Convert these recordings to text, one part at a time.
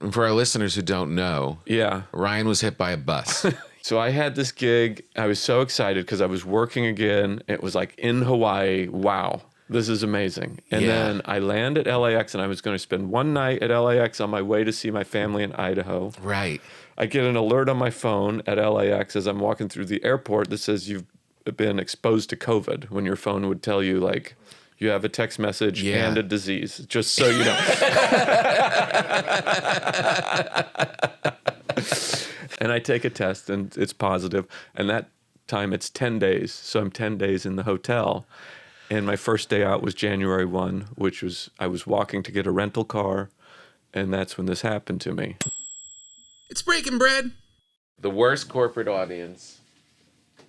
And for our listeners who don't know, Yeah. Ryan was hit by a bus. So I had this gig. I was so excited because I was working again. It was like in Hawaii. Wow, this is amazing. And then I land at LAX, and I was going to spend one night at LAX on my way to see my family in Idaho. Right. I get an alert on my phone at LAX as I'm walking through the airport that says you've been exposed to COVID, when your phone would tell you, like, you have a text message and a disease, just so you know. And I take a test, and it's positive. And that time, it's 10 days. So I'm 10 days in the hotel. And my first day out was January 1, which was, I was walking to get a rental car. And that's when this happened to me. It's breaking bread. The worst corporate audience,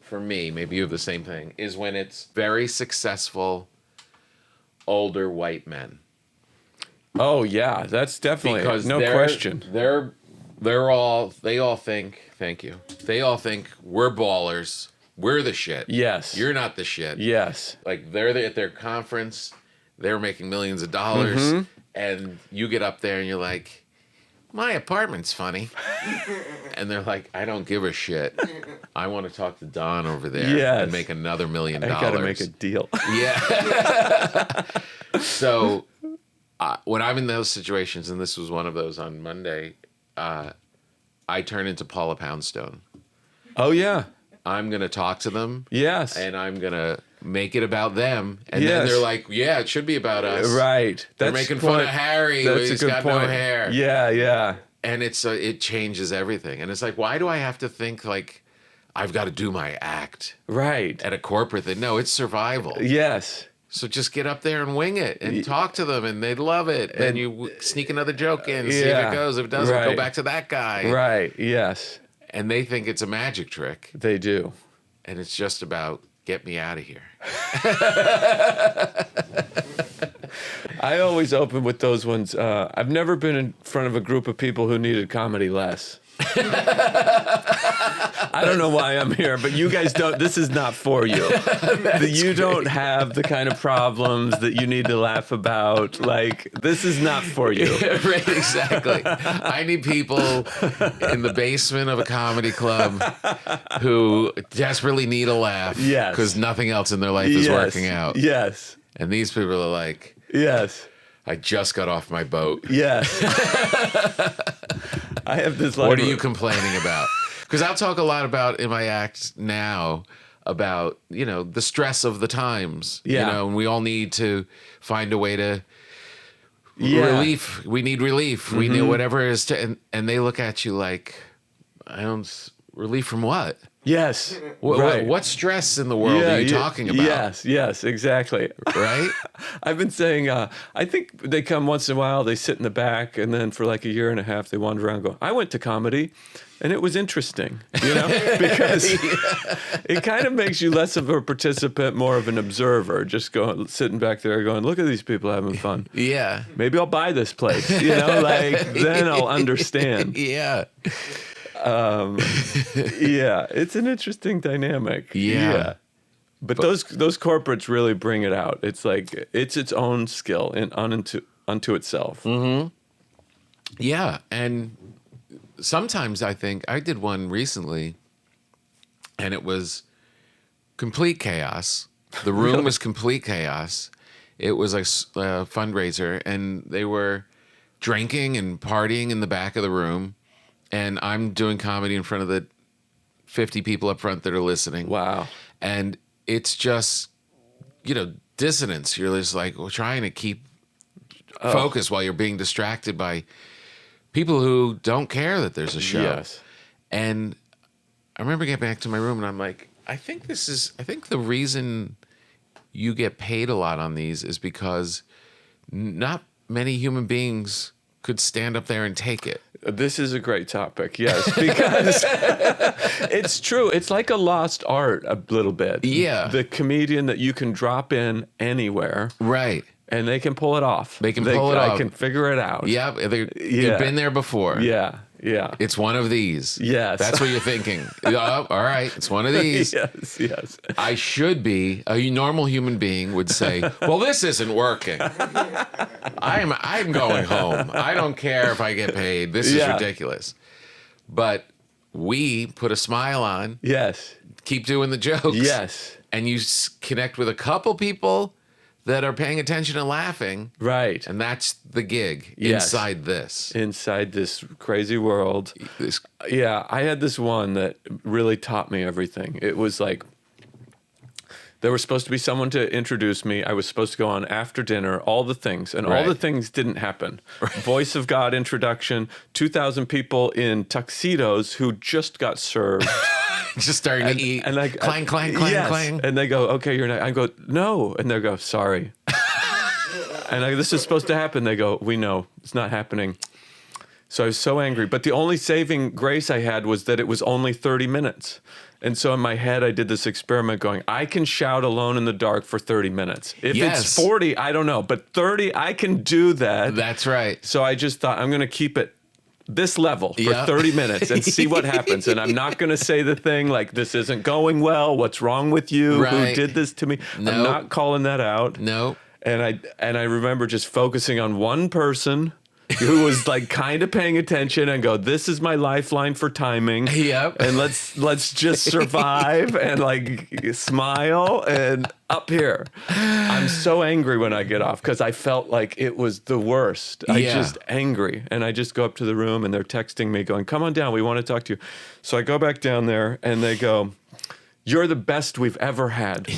for me, maybe you have the same thing, is when it's very successful older white men. Oh, yeah, that's definitely, Because no question. They all think, thank you. They all think we're ballers. We're the shit. Yes. You're not the shit. Yes. Like they're at their conference, they're making millions of dollars, and you get up there and you're like, my apartment's funny. And they're like, I don't give a shit. I want to talk to Don over there and make another $1 million. I got to make a deal. Yeah. So when I'm in those situations, and this was one of those on Monday, I turn into Paula Poundstone. Oh, yeah. I'm going to talk to them. Yes. And I'm going to make it about them. And then they're like, yeah, it should be about us. Right. They're making fun of Harry. He's got no hair. Yeah, yeah. And it changes everything. And it's like, why do I have to think like I've got to do my act? Right. At a corporate thing. No, it's survival. Yes. So just get up there and wing it and talk to them, and they'd love it. And you sneak another joke in, see if it goes. If it doesn't, go back to that guy. Right, yes. And they think it's a magic trick. They do. And it's just about, get me out of here. I always open with those ones. I've never been in front of a group of people who needed comedy less. I don't know why I'm here, but you guys don't. This is not for you. You don't have the kind of problems that you need to laugh about. Like, this is not for you. Right, exactly. I need people in the basement of a comedy club who desperately need a laugh. Yes. Because nothing else in their life is working out. Yes. And these people are like, yes. I just got off my boat. Yes. I have this. What are you complaining about? Because I'll talk a lot about in my act now about, the stress of the times. Yeah. And we all need to find a way to relief. We need relief. We need whatever it is to, and they look at you like, relief from what? Yes. What stress in the world are you talking about? Yes, exactly. Right? I've been saying, I think they come once in a while, they sit in the back, and then for like a year and a half, they wander around and go, I went to comedy, and it was interesting, because it kind of makes you less of a participant, more of an observer, just sitting back there going, look at these people having fun. Yeah. Maybe I'll buy this place, then I'll understand. Yeah. Yeah, it's an interesting dynamic. Yeah. But those corporates really bring it out. It's like it's its own skill unto itself. Mm-hmm. Yeah, and sometimes I think I did one recently, and it was complete chaos. The room was complete chaos. It was like a fundraiser, and they were drinking and partying in the back of the room. And I'm doing comedy in front of the 50 people up front that are listening. Wow. And it's just, dissonance. You're just like trying to keep focus while you're being distracted by people who don't care that there's a show. Yes. And I remember getting back to my room and I'm like, I think the reason you get paid a lot on these is because not many human beings could stand up there and take it. This is a great topic, yes, because it's true. It's like a lost art a little bit. Yeah. The comedian that you can drop in anywhere. Right. And they can pull it off. They can pull it off. I can figure it out. Yeah, you've been there before. Yeah. Yeah. It's one of these. Yes. That's what you're thinking. Oh, all right. It's one of these. Yes. I should be, a normal human being would say, well, this isn't working. I'm going home. I don't care if I get paid. This is ridiculous. But we put a smile on. Yes. Keep doing the jokes. Yes. And you connect with a couple people that are paying attention and laughing. Right. And that's the gig inside this. Inside this crazy world. Yeah, I had this one that really taught me everything. It was like, there was supposed to be someone to introduce me. I was supposed to go on after dinner, all the things. And all the things didn't happen. Voice of God introduction, 2,000 people in tuxedos who just got served. Just starting to eat. And like, clang, clang, clang, clang. And they go, okay, you're not. I go, no. And they go, sorry. And I go, this is supposed to happen. They go, we know. It's not happening. So I was so angry. But the only saving grace I had was that it was only 30 minutes. And so in my head, I did this experiment going, I can shout alone in the dark for 30 minutes. If it's 40, I don't know. But 30, I can do that. That's right. So I just thought, I'm going to keep it this level for 30 minutes and see what happens. And I'm not going to say the thing like, this isn't going well. What's wrong with you? Who did this to me? Nope. I'm not calling that out. No. And I remember just focusing on one person who was like kind of paying attention and go, this is my lifeline for timing. Yep. And let's just survive and like smile and up here. I'm so angry when I get off because I felt like it was the worst. I just angry. And I just go up to the room and they're texting me going, come on down. We want to talk to you. So I go back down there and they go, you're the best we've ever had.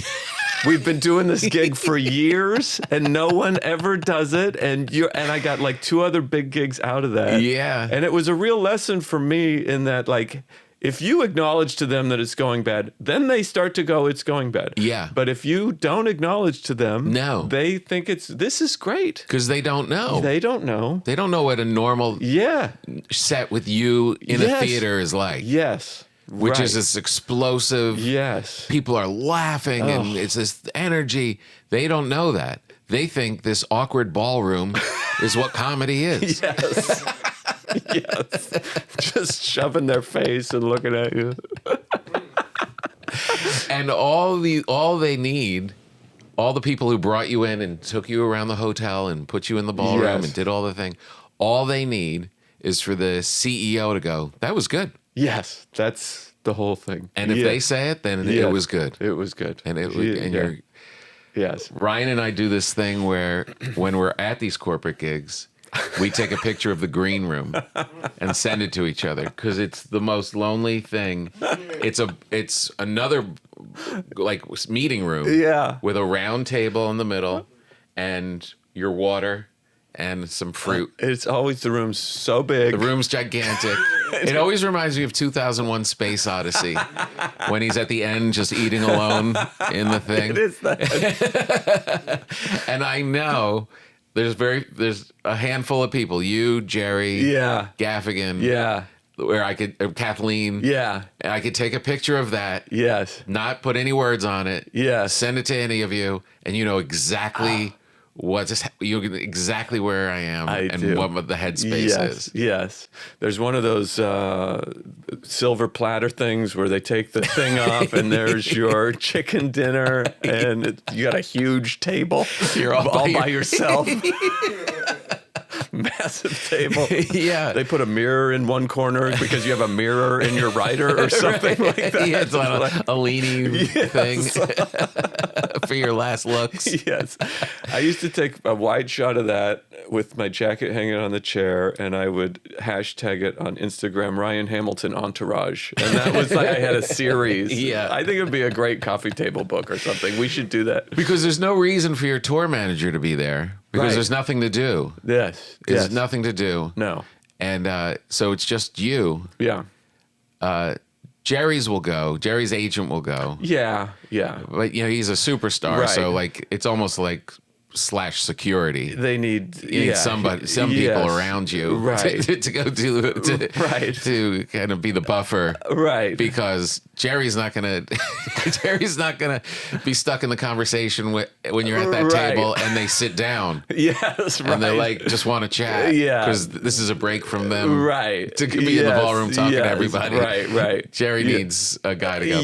We've been doing this gig for years, and no one ever does it. And I got like 2 other big gigs out of that. Yeah. And it was a real lesson for me in that, like, if you acknowledge to them that it's going bad, then they start to go, it's going bad. Yeah. But if you don't acknowledge to them, they think this is great. Because they don't know. They don't know. They don't know what a normal set with you in a theater is like. Yes. Which is this explosive. Yes. People are laughing and it's this energy. They don't know that. They think this awkward ballroom is what comedy is. Yes. Yes. Just shoving their face and looking at you. And all they need, all the people who brought you in and took you around the hotel and put you in the ballroom and did all the thing, all they need is for the CEO to go, that was good. Yes, that's the whole thing. And if they say it, then it was good. It was good. And you're yes. Ryan and I do this thing where when we're at these corporate gigs, we take a picture of the green room and send it to each other because it's the most lonely thing. It's another like meeting room with a round table in the middle and your water and some fruit. It's always the room's so big. The room's gigantic. It always reminds me of 2001 Space Odyssey when he's at the end just eating alone in the thing. It is that. And I know there's a handful of people, you, Jerry, Gaffigan, where I could, Kathleen, and I could take a picture of that, not put any words on it, send it to any of you, and you know exactly exactly where I am what the headspace is. Yes. There's one of those silver platter things where they take the thing off and there's your chicken dinner and you got a huge table. You're all by yourself. Massive table. Yeah. They put a mirror in one corner because you have a mirror in your writer or something like that. Yeah, it's like a leaning thing for your last looks. Yes. I used to take a wide shot of that with my jacket hanging on the chair and I would hashtag it on Instagram, Ryan Hamilton Entourage. And that was like I had a series. Yeah. I think it would be a great coffee table book or something. We should do that. Because there's no reason for your tour manager to be there. Because there's nothing to do. Yes. There's nothing to do. No. And so it's just you. Yeah. Jerry's will go. Jerry's agent will go. Yeah. Yeah. But, you know, he's a superstar. Right. So, like, it's almost like security. They need You need some people around you Right. to go Right. to kind of be the buffer. Right. Because Jerry's not gonna be stuck in the conversation when you're at that Right. table and they sit down. Yes, right. And they're like, just want to chat. Yeah. Because this is a break from them. Right. To be in the ballroom talking to yes, everybody. Right. Jerry needs a guy to go,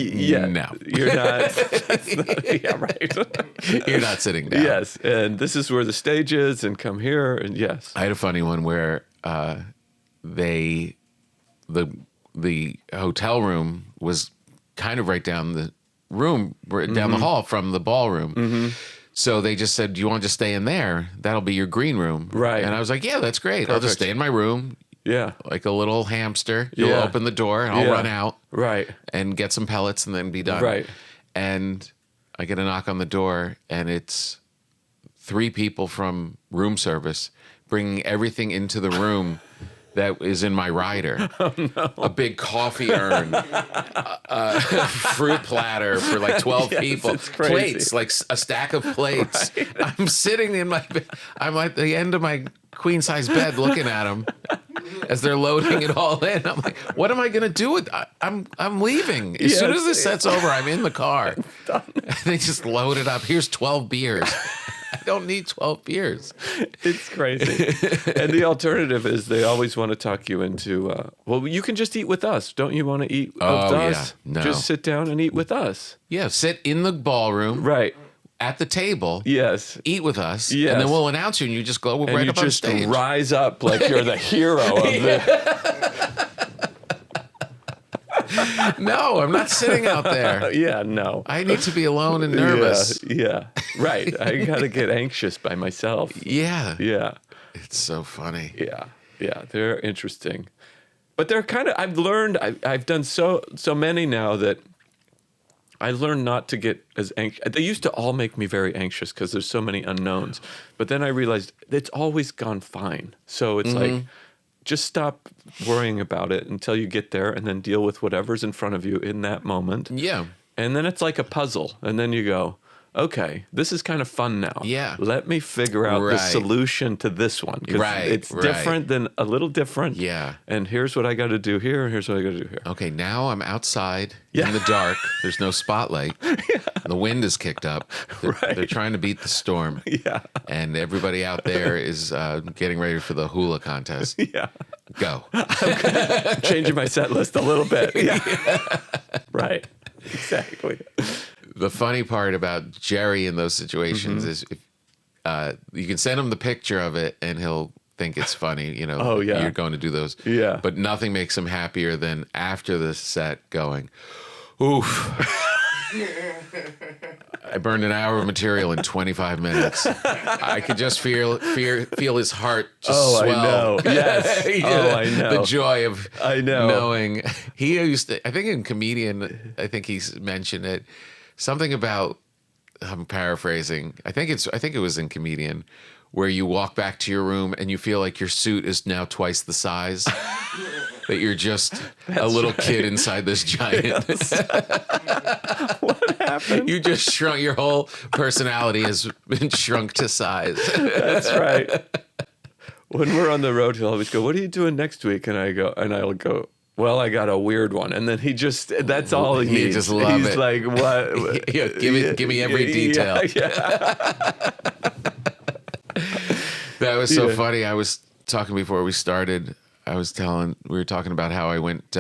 no. You're not. That's not yeah, right. You're not sitting down. Yes, and this is where the stage is, and come here, and yes. I had a funny one where the hotel room was kind of right down the room, down the hall from the ballroom. Mm-hmm. So they just said, "Do you want to just stay in there? That'll be your green room." Right. And I was like, "Yeah, that's great. I'll just stay in my room Yeah. like a little hamster. You'll Yeah. open the door and I'll Yeah. run out Right. and get some pellets and then be done." Right. And I get a knock on the door, and it's 3 people from room service bringing everything into the room that is in my rider. Oh, no. A big coffee urn, a fruit platter for like 12 people, it's crazy. plates, like a stack of plates. Right. I'm sitting I'm at the end of my queen size bed looking at them as they're loading it all in. I'm like, what am I going to do with I'm leaving. As soon as this set's over, I'm in the car. They just load it up. Here's 12 beers. I don't need 12 beers. It's crazy. And the alternative is they always want to talk you into, well, you can just eat with us. Don't you want to eat with us? Yeah. No. Just sit down and eat with us. Yeah, sit in the ballroom. Right. At the table. Yes. Eat with us. Yes. And then we'll announce you and you just go And right you up on just stage. rise up like you're the hero of the... No, I'm not sitting out there. Yeah, no. I need to be alone and nervous. Yeah. Right. I got to get anxious by myself. Yeah. Yeah. It's so funny. Yeah. They're interesting. But they're kind of, I've learned, I've done so many now that I learned not to get as anxious. They used to all make me very anxious because there's so many unknowns. But then I realized it's always gone fine. So it's like, just stop worrying about it until you get there and then deal with whatever's in front of you in that moment. Yeah. And then it's like a puzzle. And then you go, okay, this is kind of fun now. Yeah. Let me figure out the solution to this one. 'Cause it's different than a little different. Yeah. And here's what I got to do here. And here's what I got to do here. Okay, now I'm outside in the dark. There's no spotlight. The wind is kicked up. They're trying to beat the storm. Yeah. And everybody out there is getting ready for the hula contest. Yeah. Go. I'm changing my set list a little bit. Yeah. Right. Exactly. The funny part about Jerry in those situations is if, you can send him the picture of it and he'll think it's funny, Oh, yeah. you're going to do those. Yeah. But nothing makes him happier than after the set going, oof. I burned an hour of material in 25 minutes. I could just feel his heart just swell. I know. Yes. I know. The joy of I know. knowing. He used to, I think in Comedian, I think he's mentioned it. Something about, I'm paraphrasing. I think it was in Comedian, where you walk back to your room and you feel like your suit is now twice the size. That you're just a little kid inside this giant. Yes. What happened? You just shrunk. Your whole personality has been shrunk to size. That's right. When we're on the road, he'll always go, "What are you doing next week?" And I'll go, "Well, I got a weird one." And then that's all he needs. He just love He's it. like, "What? Yeah, give me every detail." Yeah. That was so funny. I was talking before we started. We were talking about how I went,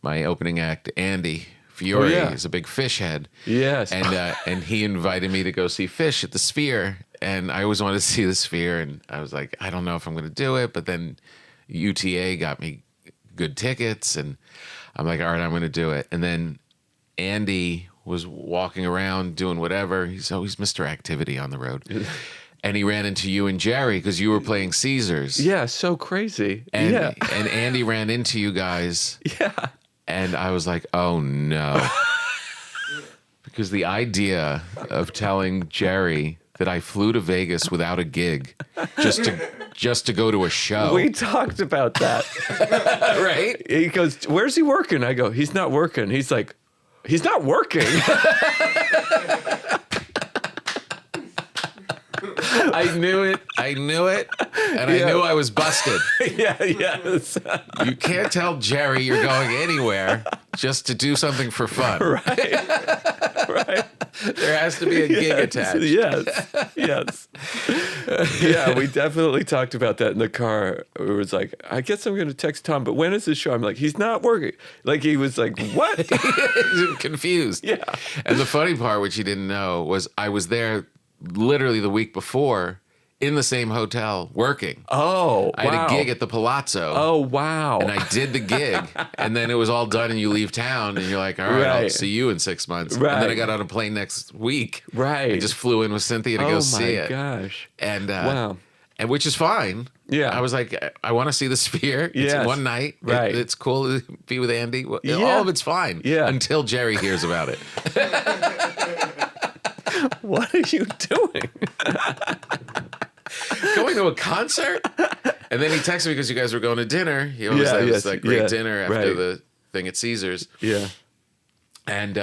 my opening act, Andy Fiore, is a big Fish head. Yes. And he invited me to go see Fish at the Sphere. And I always wanted to see the Sphere. And I was like, I don't know if I'm going to do it. But then UTA got me good tickets. And I'm like, all right, I'm going to do it. And then Andy was walking around doing whatever. He's always Mr. Activity on the road. And he ran into you and Jerry because you were playing Caesars. Yeah, so crazy. And Andy ran into you guys. Yeah. And I was like, oh no. Because the idea of telling Jerry that I flew to Vegas without a gig just to go to a show. We talked about that. Right? He goes, "Where's he working?" I go, "He's not working." He's like, "He's not working." I knew it. And I knew I was busted. Yes. You can't tell Jerry you're going anywhere just to do something for fun. Right. There has to be a gig attached. Yes. Yeah, we definitely talked about that in the car. It was like, I guess I'm going to text Tom, but when is this show? I'm like, he's not working. Like, he was like, what? He's confused. Yeah. And the funny part, which he didn't know, was I was there literally the week before in the same hotel working. Oh, I had a gig at the Palazzo. Oh, wow. And I did the gig, and then it was all done, and you leave town, and you're like, all right, I'll Right. see you in 6 months. Right. And then I got on a plane next week. Right. I just flew in with Cynthia to go see it. Oh, my gosh. And, Wow. and which is fine. Yeah. I was like, I want to see the Sphere. It's Yes. one night. Right. It's cool to be with Andy. Yeah. All of it's fine. Yeah. Until Jerry hears about it. What are you doing? Going to a concert? And then he texted me because you guys were going to dinner. He always Yeah, had yes, that great yeah, dinner after right. the thing at Caesars. Yeah. And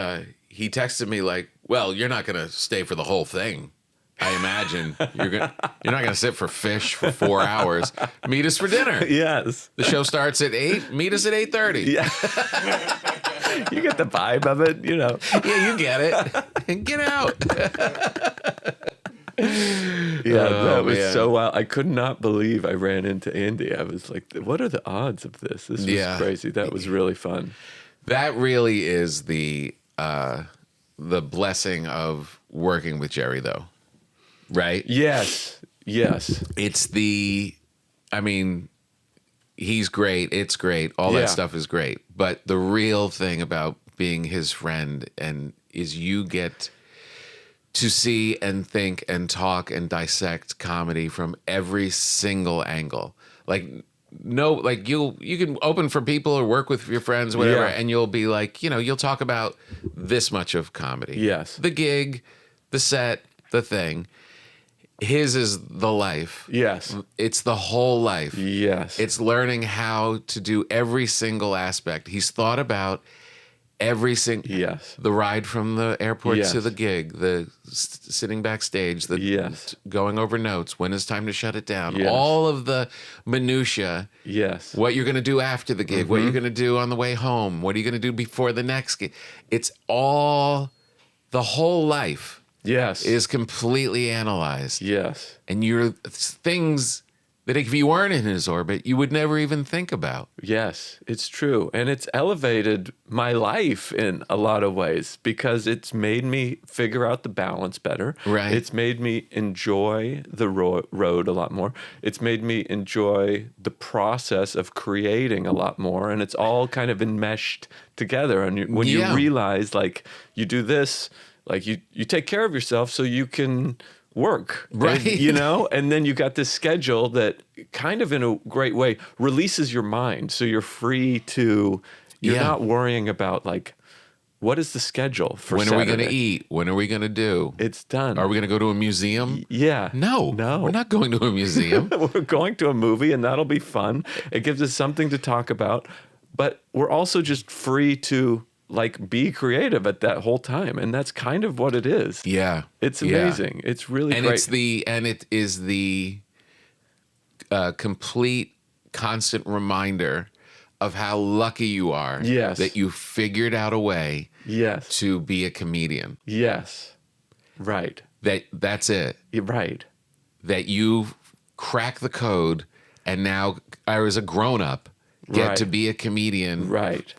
he texted me like, well, you're not going to stay for the whole thing. I imagine you're not going to sit for fish for 4 hours. Meet us for dinner. Yes. The show starts at 8. Meet us at 8:30. Yeah. You get the vibe of it, you know. Yeah, you get it. And get out. Yeah, Oh, that was man. so wild. I could not believe I ran into Andy. I was like, what are the odds of this? This was Yeah. crazy. That was really fun. That really is the blessing of working with Jerry, though. Right? Yes. Yes. It's I mean, he's great. It's great. All Yeah. that stuff is great. But the real thing about being his friend is you get to see and think and talk and dissect comedy from every single angle. Like you can open for people or work with your friends, whatever, Yeah. and you'll be like, you'll talk about this much of comedy. Yes. The gig, the set, the thing. His is the life. Yes. It's the whole life. Yes. It's learning how to do every single aspect. He's thought about every single Yes. the ride from the airport Yes. to the gig, the sitting backstage, the Yes. going over notes, when it's time to shut it down, Yes. all of the minutia, Yes. what you're going to do after the gig, what Mm-hmm. you're going to do on the way home, what are you going to do before the next gig. It's all, the whole life Yes. is completely analyzed. Yes. And you're things that if you weren't in his orbit, you would never even think about. Yes, it's true. And it's elevated my life in a lot of ways because it's made me figure out the balance better. Right. It's made me enjoy the road a lot more. It's made me enjoy the process of creating a lot more. And it's all kind of enmeshed together. And when Yeah. you realize, like, you do this, like, you take care of yourself so you can work, Right. And, and then you got this schedule that kind of in a great way releases your mind. So you're free to, you're Yeah. not worrying about like, what is the schedule for When are we going to Saturday? eat? When are we going to do? It's done. Are we going to go to a museum? Yeah. No. No. We're not going to a museum. We're going to a movie and that'll be fun. It gives us something to talk about, but we're also just free to like be creative at that whole time. And that's kind of what it is. Yeah. It's Yeah. amazing. It's really And great. it is the complete constant reminder of how lucky you are Yes. that you figured out a way Yes. to be a comedian. Yes. Right. That's it. You're right. That you crack the code and now I was a grown up get Right. to be a comedian. Right.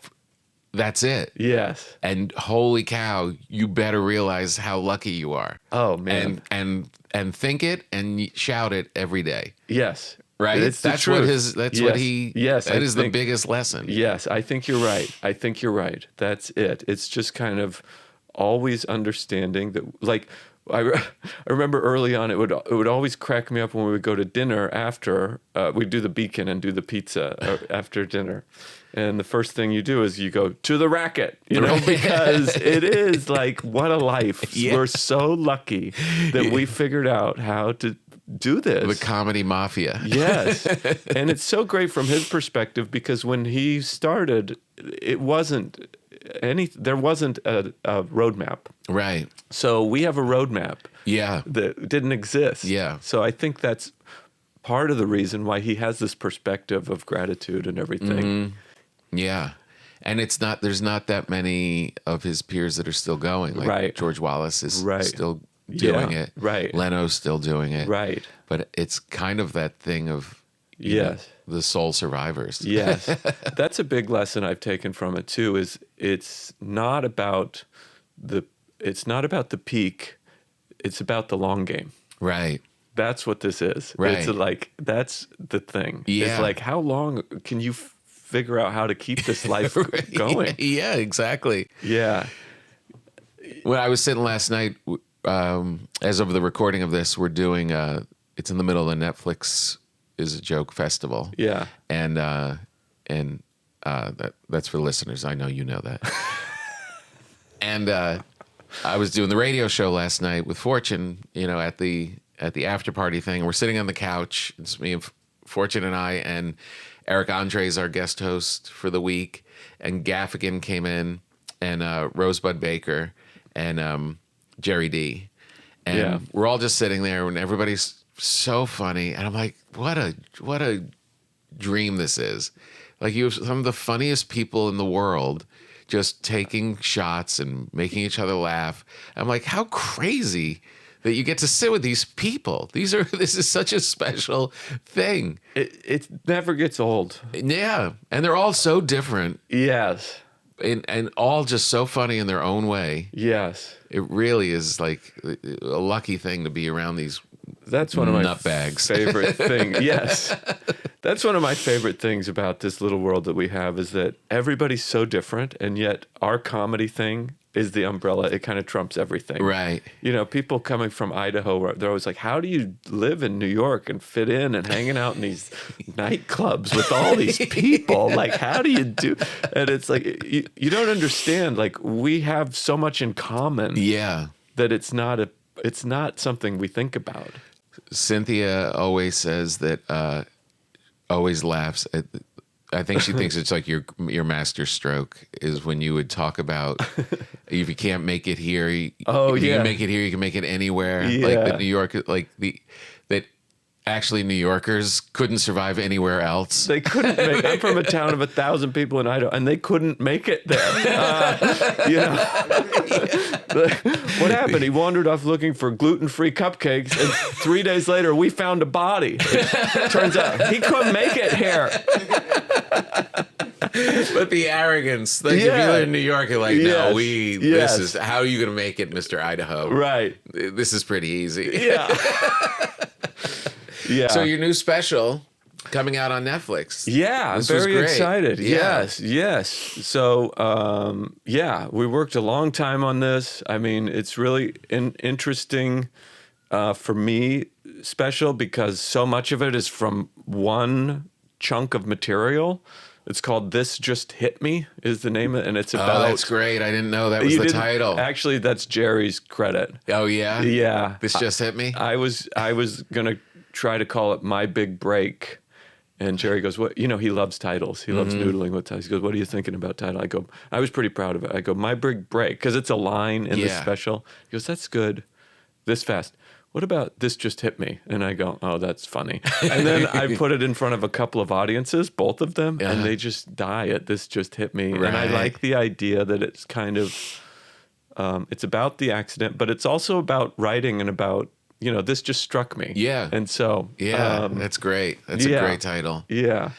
That's it. Yes. And holy cow, you better realize how lucky you are. Oh man. And think it and shout it every day. Yes. Right? It's the That's what truth. that's Yes. what he Yes, that I is the think- biggest lesson. Yes, I think you're right. I think you're right. That's it. It's just kind of always understanding that, like, I remember early on, it would always crack me up when we would go to dinner after we'd do the Beacon and do the pizza after dinner. And the first thing you do is you go to the racket, because it is like, what a life. Yeah. We're so lucky that we figured out how to do this. The comedy mafia. Yes. And it's so great from his perspective because when he started, it wasn't there wasn't a roadmap. Right. So we have a roadmap Yeah. that didn't exist. Yeah. So I think that's part of the reason why he has this perspective of gratitude and everything. Yeah. And there's not that many of his peers that are still going. Like Right. George Wallace is Right. still doing Yeah. it. Right. Leno's still doing it. Right. But it's kind of that thing of you know, Yes. the sole survivors. Yes. That's a big lesson I've taken from it too, is it's not about the peak, it's about the long game. Right. That's what this is. Right. It's like, that's the thing. Yeah. It's like, how long can you figure out how to keep this life going? Yeah, exactly. Yeah. When I was sitting last night, as of the recording of this, we're doing, it's in the middle of the Netflix is a Joke Festival. Yeah. And that's for listeners. I know you know that. And I was doing the radio show last night with Fortune, at the after party thing. We're sitting on the couch. It's me and Fortune and I, and Eric Andre is our guest host for the week, and Gaffigan came in, and Rosebud Baker, and Jerry D. And Yeah. we're all just sitting there, and everybody's so funny. And I'm like, what a dream this is. Like, you have some of the funniest people in the world just taking shots and making each other laugh. I'm like, how crazy that you get to sit with these people. This is such a special thing. It never gets old. Yeah. And they're all so different Yes. and all just so funny in their own way. Yes. It really is like a lucky thing to be around these That's one of my nutbags. favorite things. Yes. That's one of my favorite things about this little world that we have, is that everybody's so different, and yet our comedy thing is the umbrella. It kind of trumps everything. Right. People coming from Idaho, they're always like, how do you live in New York and fit in and hanging out in these nightclubs with all these people? Like, how do you do? And it's like, you don't understand. Like, we have so much in common Yeah. that it's not something we think about. Cynthia always says that, always laughs at, I think she thinks it's like your master stroke is when you would talk about if you can't make it here, if you can make it here, you can make it anywhere. Yeah. Like the New York, that actually New Yorkers couldn't survive anywhere else. They couldn't make. I'm from a town of 1,000 people in Idaho, and they couldn't make it there. What happened? He wandered off looking for gluten-free cupcakes, and 3 days later, we found a body. Turns out he couldn't make it here. But the arrogance, like if you Yeah. live in New York, you're like, Yes. no, Yes. this is, how are you going to make it, Mr. Idaho? Right. This is pretty easy. Yeah. Yeah. So your new special coming out on Netflix. Yeah, I'm This was very great. excited. Yeah. Yes. So, we worked a long time on this. I mean, it's really interesting for me, special, because so much of it is from one chunk of material. It's called This Just Hit Me is the name of it, and it's about... Oh, that's great. I didn't know that was You the didn't- title. Actually, that's Jerry's credit. Oh, yeah? Yeah. This just hit me? I was going to try to call it My Big Break. And Jerry goes, "What? He loves titles. He loves noodling with titles." He goes, "What are you thinking about title?" I go, "I was pretty proud of it." I go, "My Big Break," because it's a line in the Yeah. special. He goes, "That's good. This fast. What about This Just Hit Me?" And I go, "Oh, that's funny." And then I put it in front of a couple of audiences, both of them, Uh-huh. and they just die at This Just Hit Me. And I Right. like the idea that it's kind of, it's about the accident, but it's also about writing and about, this just struck me. Yeah. And so, Yeah, that's great. That's yeah. a great title. yeah.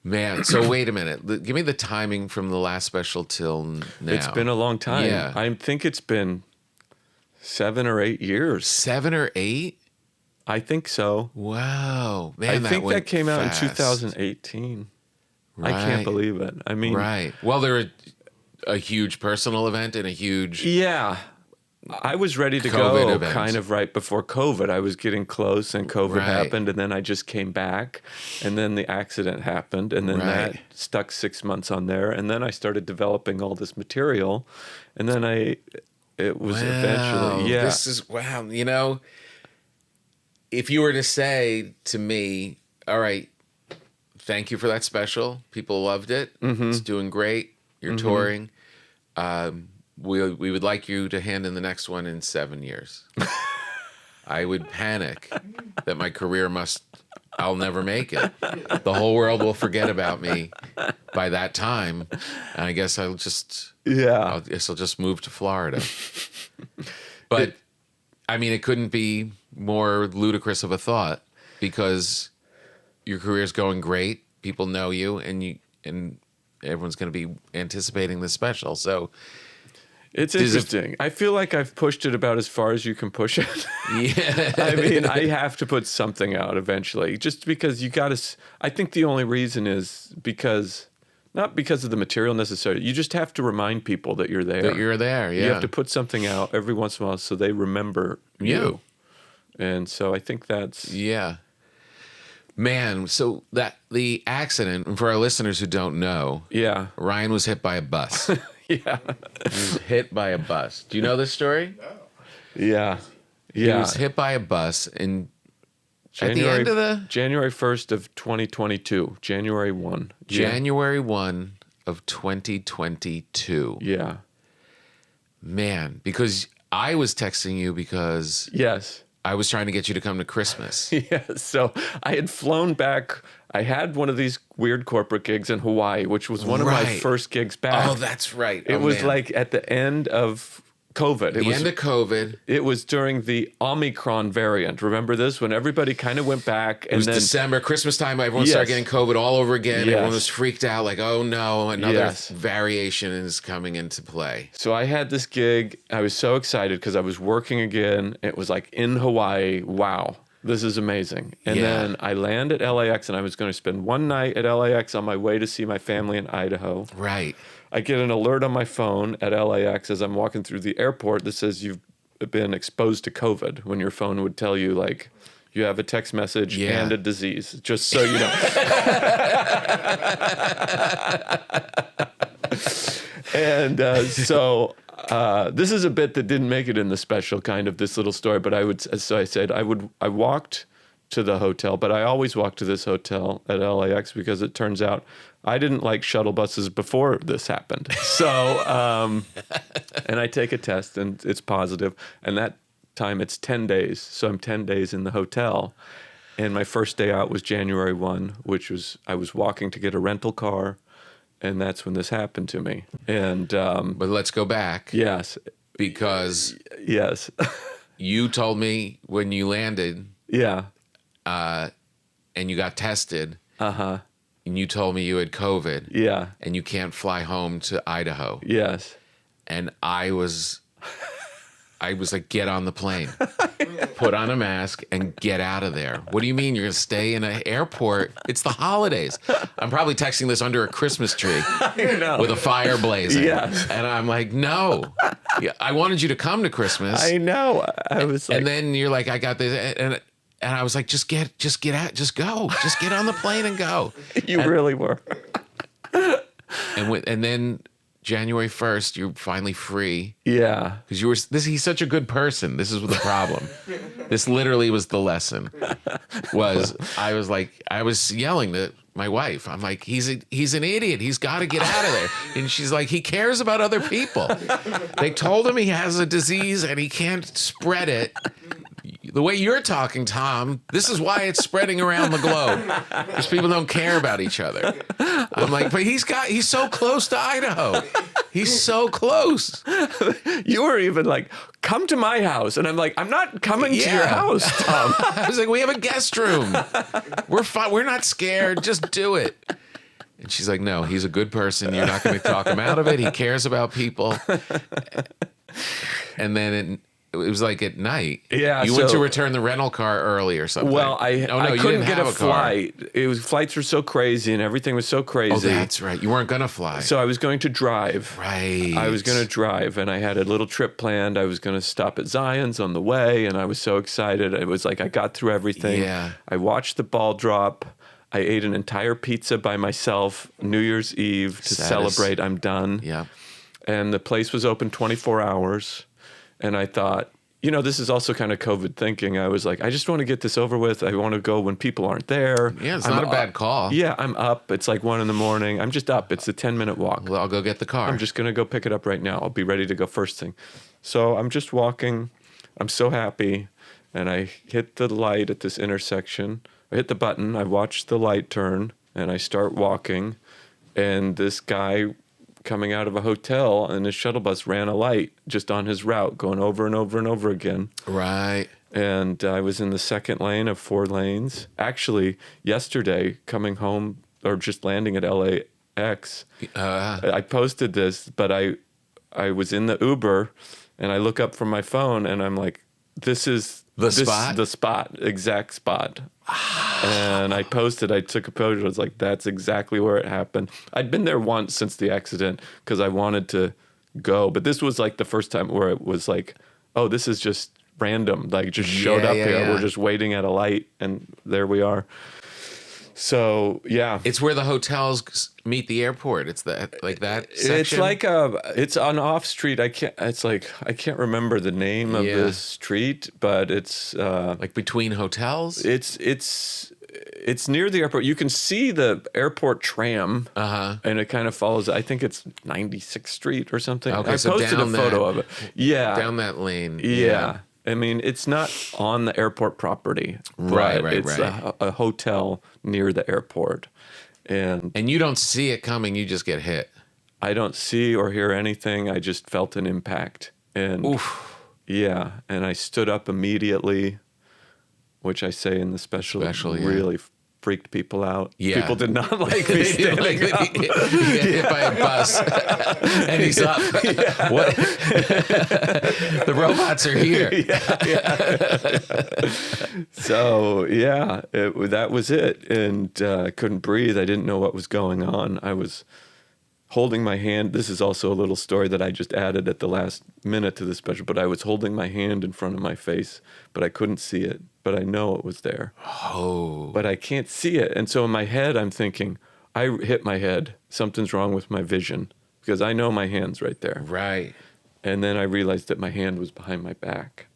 Man, so wait a minute. Give me the timing from the last special till now. It's been a long time. Yeah. I think it's been 7 or 8 years. 7 or 8? I think so. Wow. Man, I think that went came out fast. in 2018. I can't Right. believe it. I mean, Right. Well, they're a huge personal event and a huge... yeah. I was ready to COVID go event. kind of right before COVID. I was getting close and COVID Right. happened, and then I just came back, and then the accident happened, and then that Right. stuck 6 months on there, and then I started developing all this material, and then it was eventually, yeah. This is, wow. If you were to say to me, all right, thank you for that special. People loved it. Mm-hmm. It's doing great. You're touring. we would like you to hand in the next one in 7 years. I would panic that my career I'll never make it. The whole world will forget about me by that time. And I guess I'll just move to Florida. But I mean, it couldn't be more ludicrous of a thought because your career's going great. People know you and everyone's going to be anticipating the special. So it's interesting. I feel like I've pushed it about as far as you can push it. Yeah. I mean, I have to put something out eventually, just because you got to. I think the only reason is not because of the material necessarily. You just have to remind people that you're there. That you're there, yeah. You have to put something out every once in a while so they remember you. And so I think that's... Yeah. Man, so the accident, and for our listeners who don't know, Ryan was hit by a bus. Yeah. He was hit by a bus. Do you know this story? No. Yeah. He was hit by a bus at the end of January 1st of 2022. January 1. January 1 of 2022. Yeah. Man, because I was texting you because Yes. I was trying to get you to come to Christmas. Yeah, so I had flown back. I had one of these weird corporate gigs in Hawaii, which was one of my first gigs back. Oh, that's right. It was like at the end of COVID. End of COVID. It was during the Omicron variant. Remember this? When everybody kind of went back. It was December, Christmas time. Everyone started getting COVID all over again. Yes. Everyone was freaked out like, oh no, another variation is coming into play. So I had this gig. I was so excited because I was working again. It was like in Hawaii. Wow, this is amazing. And then I land at LAX and I was going to spend one night at LAX on my way to see my family in Idaho. Right. I get an alert on my phone at LAX as I'm walking through the airport that says you've been exposed to COVID, when your phone would tell you, like, you have a text message and a disease, just so you know. And so this is a bit that didn't make it in the special, kind of this little story, but I walked to the hotel, but I always walk to this hotel at LAX because it turns out I didn't like shuttle buses before this happened. So, and I take a test and it's positive, and that time it's 10 days. So I'm 10 days in the hotel. And my first day out was January 1, which was, I was walking to get a rental car, and that's when this happened to me. And, but let's go back. Yes. Because yes. You told me when you landed. Yeah. And you got tested. Uh-huh. And you told me you had COVID. Yeah. And you can't fly home to Idaho. Yes. And I was like, get on the plane, put on a mask, and get out of there. What do you mean you're going to stay in an airport? It's the holidays. I'm probably texting this under a Christmas tree with a fire blazing. Yes. And I'm like, no. I wanted you to come to Christmas. I know. I was like... And then you're like, I got this. And I was like, just get out, just go. Just get on the plane and go. You really were. And then... January 1st, you're finally free. Yeah. Because he's such a good person. This is the problem. This literally was the lesson. I was yelling to my wife. I'm like, he's an idiot. He's got to get out of there. And she's like, he cares about other people. They told him he has a disease and he can't spread it. The way you're talking, Tom, this is why it's spreading around the globe. Because people don't care about each other. I'm like, but he's so close to Idaho. He's so close. You were even like, come to my house. And I'm like, I'm not coming to your house, Tom. I was like, we have a guest room. We're fine. We're not scared. Just do it. And she's like, no, he's a good person. You're not going to talk him out of it. He cares about people. And then it was like at night. Yeah, you went to return the rental car early or something. Well, I couldn't get a flight. Flights were so crazy and everything was so crazy. Oh, that's right. You weren't gonna fly. So I was going to drive. Right. I was going to drive, and I had a little trip planned. I was going to stop at Zion's on the way, and I was so excited. It was like I got through everything. Yeah. I watched the ball drop. I ate an entire pizza by myself New Year's Eve to celebrate. I'm done. Yeah. And the place was open 24 hours. And I thought, this is also kind of COVID thinking. I was like, I just want to get this over with. I want to go when people aren't there. Yeah, it's not a bad call. Yeah, I'm up. It's like 1 a.m. I'm just up. It's a 10-minute walk. Well, I'll go get the car. I'm just going to go pick it up right now. I'll be ready to go first thing. So I'm just walking. I'm so happy. And I hit the light at this intersection. I hit the button. I watch the light turn. And I start walking. And this guy coming out of a hotel and his shuttle bus ran a light just on his route, going over and over and over again. Right. And I was in the second lane of 4 lanes. Actually, yesterday, coming home or just landing at LAX, I posted this, but I was in the Uber and I look up from my phone and I'm like, this is the spot, exact spot. And I posted, I took a photo. I was like, that's exactly where it happened. I'd been there once since the accident because I wanted to go. But this was like the first time where it was like, oh, this is just random. Like just showed up here. Yeah. We're just waiting at a light and there we are. So, yeah. It's where the hotels meet the airport. It's that section. It's like it's on off street. I can't remember the name of the street, but it's like between hotels. It's near the airport. You can see the airport tram, and it kind of follows. I think it's 96th Street or something. Okay, I posted a photo of it. Yeah, down that lane. Yeah. I mean, it's not on the airport property, right. It's a hotel near the airport, and you don't see it coming. You just get hit. I don't see or hear anything. I just felt an impact, and yeah, and I stood up immediately, which I say in the special really freaked people out. Yeah. People did not like me standing up. He got hit by a bus, and he's up. What? The robots are here. So, yeah, that was it. And I couldn't breathe. I didn't know what was going on. I was holding my hand. This is also a little story that I just added at the last minute to the special, but I was holding my hand in front of my face, but I couldn't see it. But I know it was there. Oh. But I can't see it. And so in my head, I'm thinking, I hit my head. Something's wrong with my vision because I know my hand's right there. Right. And then I realized that my hand was behind my back.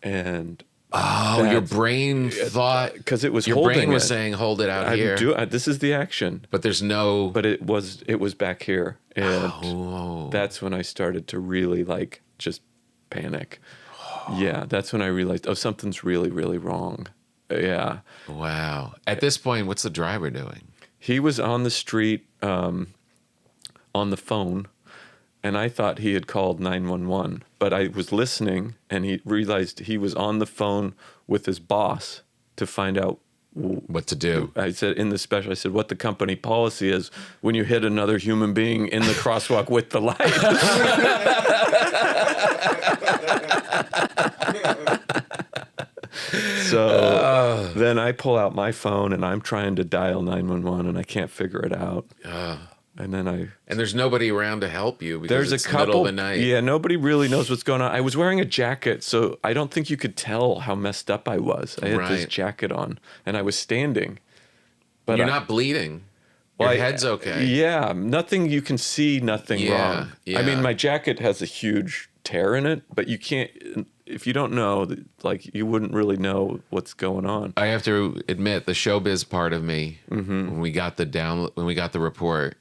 And your brain thought, because it was your holding brain was it. saying, hold it out here. This is the action. But there's no. But it was back here. And that's when I started to really just panic. Yeah, that's when I realized, something's really, really wrong. Yeah. Wow. At this point, what's the driver doing? He was on the street on the phone, and I thought he had called 911. But I was listening, and he realized he was on the phone with his boss to find out what to do. I said in the special, what the company policy is when you hit another human being in the crosswalk with the light. So then I pull out my phone and I'm trying to dial 911 and I can't figure it out. And then and there's nobody around to help you because there's it's a couple, middle of the night. Yeah, nobody really knows what's going on. I was wearing a jacket, so I don't think you could tell how messed up I was. I had this jacket on and I was standing. But you're not bleeding. Your head's okay. Yeah, nothing you can see, nothing wrong. Yeah. I mean, my jacket has a huge tear in it, but you can't, if you don't know, you wouldn't really know what's going on. I have to admit, the showbiz part of me, when we got the report,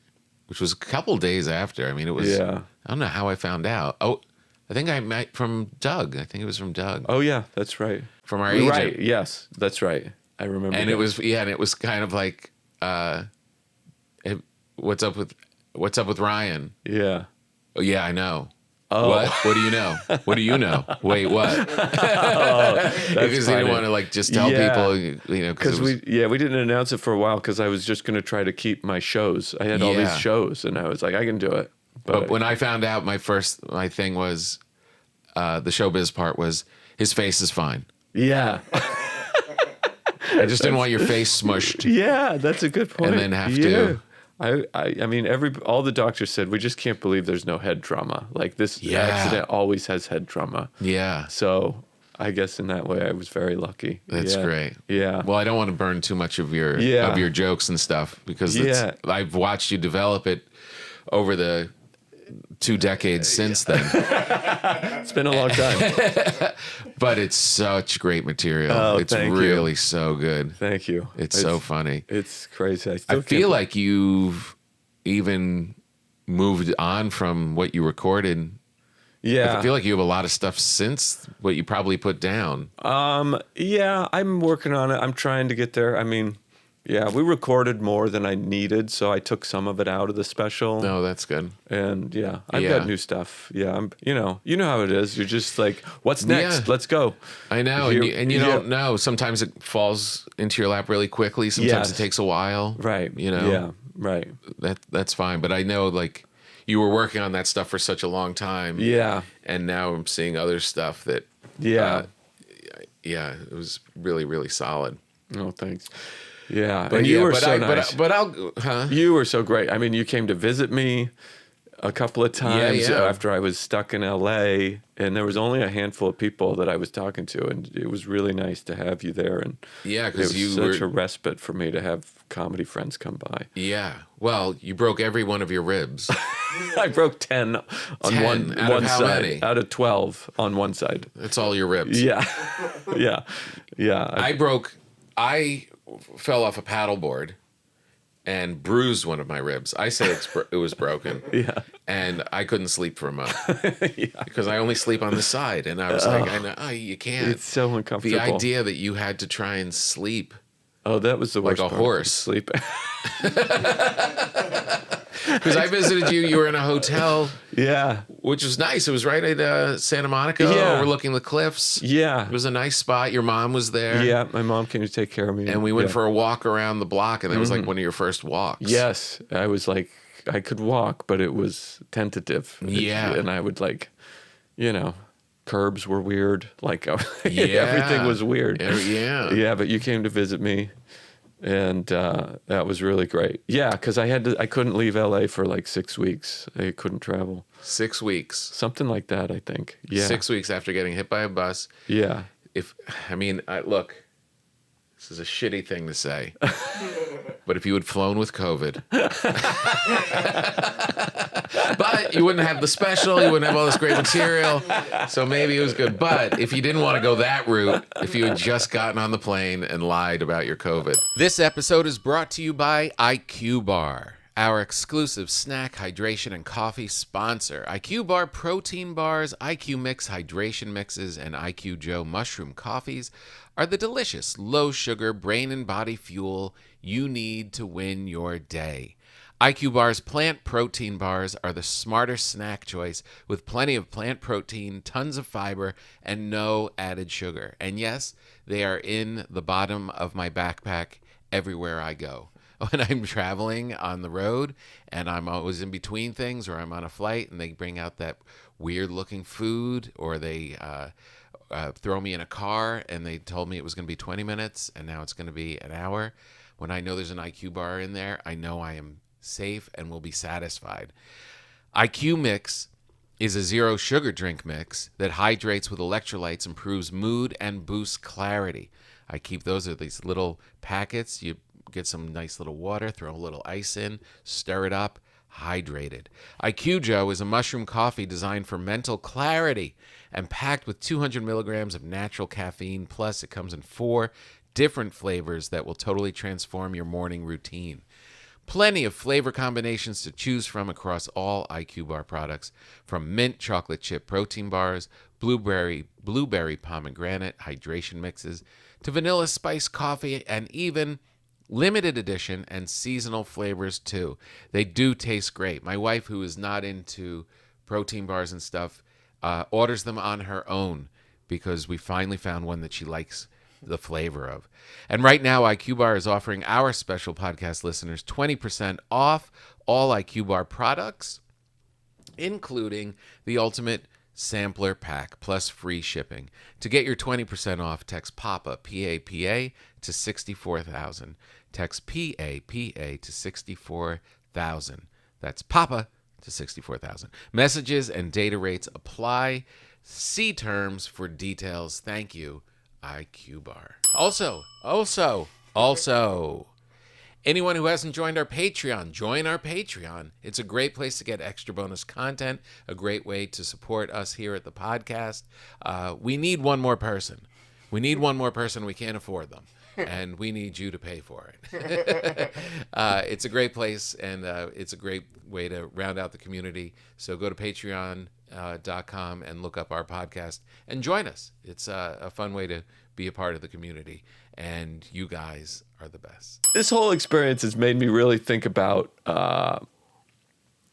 which was a couple days after. I mean, it was. I don't know how I found out. Oh, I think I met from Doug. I think it was from Doug. Oh yeah, that's right. From our agent. Right. Yes, that's right. I remember. And it was kind of like, what's up with Ryan? Yeah. Oh yeah, I know. Oh. What do you know? What do you know? Wait, what? Because they didn't want to just tell people, because we didn't announce it for a while because I was just going to try to keep my shows. I had all these shows and I was like, I can do it. But when I found out, my thing was, the showbiz part was his face is fine. Yeah. I just didn't want your face smushed. Yeah, that's a good point. And then have to. I mean, all the doctors said, we just can't believe there's no head trauma. Like this accident always has head trauma. Yeah. So I guess in that way, I was very lucky. That's great. Yeah. Well, I don't want to burn too much of your jokes and stuff because I've watched you develop it over the 2 decades since then. It's been a long time. But it's such great material. Oh, it's thank really you. so good. Thank you. It's so funny. It's crazy. I feel like you've even moved on from what you recorded. Yeah. I feel like you have a lot of stuff since what you probably put down. Yeah, I'm working on it. I'm trying to get there. I mean, yeah, we recorded more than I needed, so I took some of it out of the special. No, that's good. And yeah, I've Yeah. got new stuff. Yeah, you know how it is. You're just like, what's next? Yeah. Let's go. I know, and you don't know. Sometimes it falls into your lap really quickly. Sometimes Yes. it takes a while. Right. You know. Yeah. Right. That's fine. But I know, like, you were working on that stuff for such a long time. Yeah. And now I'm seeing other stuff that. Yeah. Yeah, it was really, really solid. Oh, thanks. Yeah, But and yeah, you were but so I, nice. but I'll, huh? You were so great. I mean, you came to visit me a couple of times yeah. after I was stuck in LA, and there was only a handful of people that I was talking to, and it was really nice to have you there. And Yeah, it because was you such were. a respite for me to have comedy friends come by. Yeah. Well, you broke every one of your ribs. I broke 10 on 10 one out of how side, many? out of 12 on one side. That's all your ribs. Yeah, yeah. I fell off a paddleboard and bruised one of my ribs. I say it was broken. Yeah. And I couldn't sleep for a month because I only sleep on the side. And I was like, I know, you can't. It's so uncomfortable. The idea that you had to try and sleep Oh, that was the like worst a part. horse. Sleeping. Because I visited you, you were in a hotel, Yeah. which was nice. It was right at Santa Monica, Yeah. overlooking the cliffs. Yeah. It was a nice spot. Your mom was there. Yeah, my mom came to take care of me. And we went Yeah. for a walk around the block, and that was like one of your first walks. Yes, I was like, I could walk, but it was tentative. Yeah. And I would like, curbs were weird. Like Yeah. everything was weird. Yeah. Yeah, but you came to visit me, and that was really great. Yeah, because I couldn't leave LA for like 6 weeks. I couldn't travel. 6 weeks. Something like that, I think. Yeah. 6 weeks after getting hit by a bus. Yeah. Look, this is a shitty thing to say, but if you had flown with COVID, but you wouldn't have the special, you wouldn't have all this great material, so maybe it was good. But if you didn't want to go that route, if you had just gotten on the plane and lied about your COVID. This episode is brought to you by IQ Bar, our exclusive snack, hydration, and coffee sponsor. IQ Bar protein bars, IQ Mix hydration mixes, and IQ Joe mushroom coffees are the delicious, low-sugar, brain and body fuel you need to win your day. IQ Bar's plant protein bars are the smarter snack choice with plenty of plant protein, tons of fiber, and no added sugar. And yes, they are in the bottom of my backpack everywhere I go. When I'm traveling on the road and I'm always in between things, or I'm on a flight and they bring out that weird looking food, or they throw me in a car and they told me it was going to be 20 minutes and now it's going to be an hour. When I know there's an IQ bar in there, I know I am safe and will be satisfied. IQ Mix is a zero sugar drink mix that hydrates with electrolytes, improves mood, and boosts clarity. I keep those are these little packets. You get some nice little water, throw a little ice in, stir it up, hydrated. IQ Joe is a mushroom coffee designed for mental clarity and packed with 200 milligrams of natural caffeine. Plus, it comes in 4 different flavors that will totally transform your morning routine. Plenty of flavor combinations to choose from across all IQ Bar products, from mint chocolate chip protein bars, blueberry pomegranate hydration mixes, to vanilla spice coffee, and even limited edition and seasonal flavors too. They do taste great. My wife, who is not into protein bars and stuff, orders them on her own because we finally found one that she likes the flavor of. And right now, IQ Bar is offering our special podcast listeners 20% off all IQ Bar products, including the Ultimate Sampler Pack plus free shipping. To get your 20% off, text PAPA, P-A-P-A, to 64,000. Text P-A-P-A to 64,000. That's PAPA to 64,000. Messages and data rates apply. See terms for details. Thank you, IQ Bar. Also, Anyone who hasn't joined our Patreon, join our Patreon. It's a great place to get extra bonus content, a great way to support us here at the podcast. We need one more person. We need one more person. We can't afford them. And we need you to pay for it. It's a great place, and it's a great way to round out the community. So go to patreon.com and look up our podcast and join us. It's a fun way to be a part of the community, and you guys are the best. This whole experience has made me really think about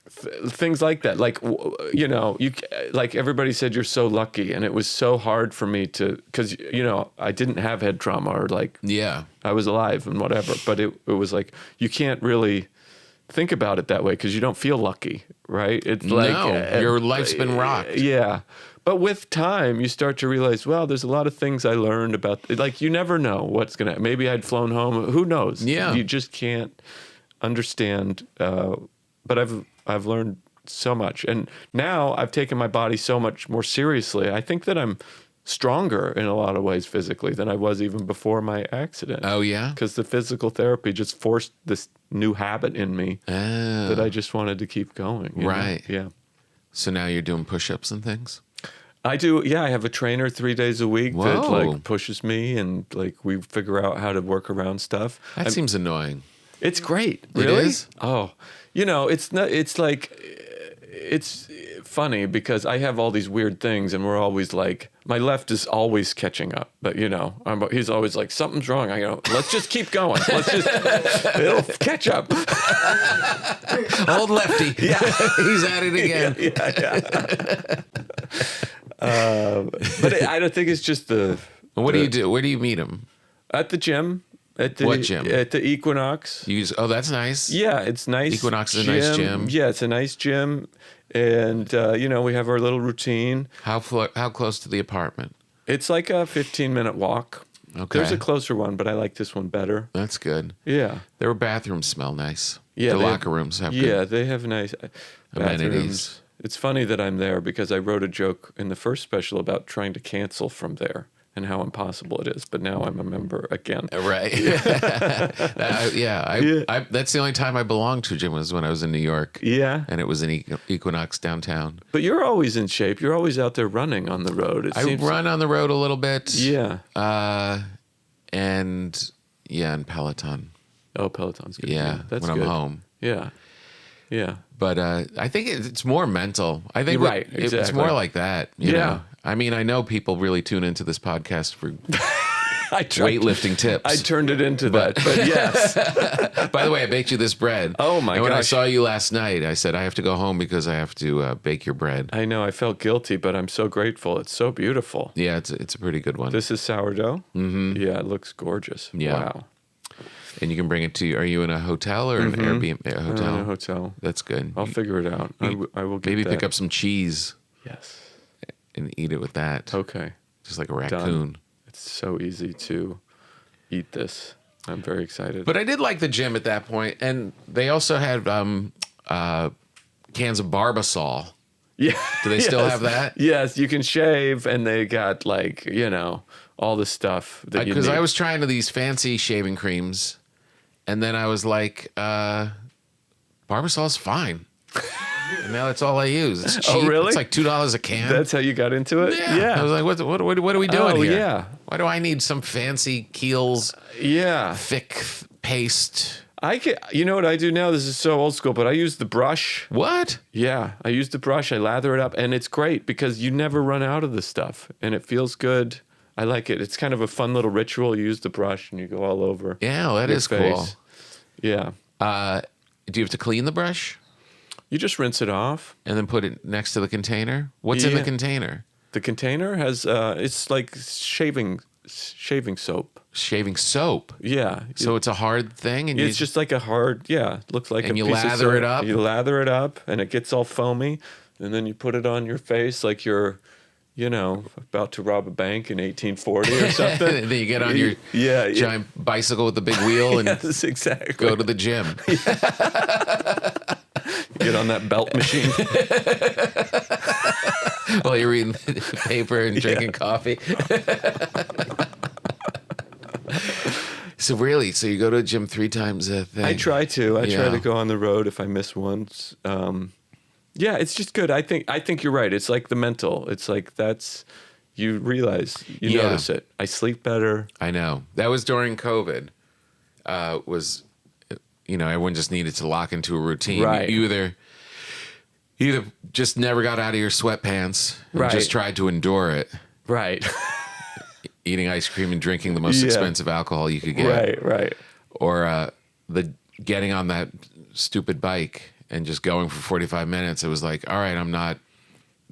things like that. Like, you know, like everybody said, you're so lucky, and it was so hard for me to, because, you know, I didn't have head trauma, or like, Yeah. I was alive and whatever, but it was like, you can't really think about it that way because you don't feel lucky, right? It's like, No, your life's been rocked. Yeah. But with time, you start to realize, well, there's a lot of things I learned about, like, you never know what's going to, maybe I'd flown home. Who knows? Yeah. You just can't understand. But I've learned so much. And now I've taken my body so much more seriously. I think that I'm stronger in a lot of ways physically than I was even before my accident. Oh, yeah? Because the physical therapy just forced this new habit in me that I just wanted to keep going. you know? Right. Yeah. So now you're doing push-ups and things? I do. Yeah, I have a trainer 3 days a week that Whoa. like pushes me, and like we figure out how to work around stuff. That seems annoying. It's great. It Really? is? Oh, you know, it's not. It's like, it's funny because I have all these weird things, and we're always like, my left is always catching up. But you know, he's always like, something's wrong. I go, let's just keep going. Let's just, it'll catch up. Old lefty. Yeah. He's at it again. Yeah. But I don't think it's just the. What do you do? Where do you meet him? At the gym. At the, What gym? At the Equinox. Oh, that's nice. Yeah, it's nice. Equinox is a nice gym. Yeah, it's a nice gym. And, you know, we have our little routine. How close to the apartment? It's like a 15-minute walk. Okay. There's a closer one, but I like this one better. That's good. Yeah. Their bathrooms smell nice. Yeah. The they locker rooms have Yeah, good they have nice amenities. bathrooms. It's funny that I'm there because I wrote a joke in the first special about trying to cancel from there and how impossible it is. But now I'm a member again. Right. That's the only time I belonged to a gym was when I was in New York. Yeah. And it was in Equinox downtown. But you're always in shape. You're always out there running on the road. I run on the road a little bit. Yeah. And Peloton. Oh, Peloton's good. Yeah. That's when good. I'm home. Yeah. Yeah. But I think it's more mental. I think You're right, it's exactly. more like that. You Yeah. know? I mean, I know people really tune into this podcast for weightlifting weightlifting tips. I turned it into that, but yes. By the way, I baked you this bread. Oh, my And when I gosh. saw you last night, I said I have to go home because I have to bake your bread. I know I felt guilty, but I'm so grateful. It's so beautiful. Yeah, it's a pretty good one. This is sourdough? Mm-hmm. Yeah, it looks gorgeous. Yeah. Wow. And you can bring it to. Are you in a hotel or an Airbnb? A hotel. In a hotel. That's good. I'll figure it out. I will get Maybe that. pick up some cheese Yes. and eat it with that. Okay. Just like a raccoon. It's so easy to eat this. I'm very excited. But I did like the gym at that point, and they also had cans of Barbasol. yeah. Do they still have that? Yes, you can shave, and they got like, you know, all the stuff that you need. Because I was trying to these fancy shaving creams, and then I was like, Barbasol's fine. And now that's all I use. It's cheap. Oh, really? It's like $2 a can. That's how you got into it? I was like, what are we doing Oh, here? yeah. Why do I need some fancy Kiehl's Yeah. thick paste? You know what I do now? This is so old school, but I use the brush. What? Yeah, I use the brush. I lather it up, and it's great because you never run out of the stuff, and it feels good. I like it. It's kind of a fun little ritual. You use the brush, and you go all over. Yeah, well, that your is face. cool. Yeah. Do you have to clean the brush You just rinse it off. and then put it next to the container? What's in the Yeah. container? The container has it's like shaving soap. Shaving soap. Yeah. So it's a hard thing, and It's just like a hard, looks like And a you piece of lather it soap. up? You lather it up, and it gets all foamy, and then you put it on your face like you're, you know, about to rob a bank in 1840 or something. and then you get on your yeah, giant bicycle with the big wheel and yes, exactly. go to the gym. Get on that belt machine. While you're reading the paper and drinking coffee. So really, so you go to a gym 3 times a thing? I try to. I try Yeah. to go on the road if I miss once. Yeah, it's just good. I think you're right. It's like the mental. It's like you realize, you Yeah. notice it. I sleep better. I know. That was during COVID. Everyone just needed to lock into a routine. Right. You either just never got out of your sweatpants and Right. just tried to endure it, Right. eating ice cream and drinking the most Yeah. expensive alcohol you could get, Right. or the getting on that stupid bike and just going for 45 minutes. It was like, all right, I'm not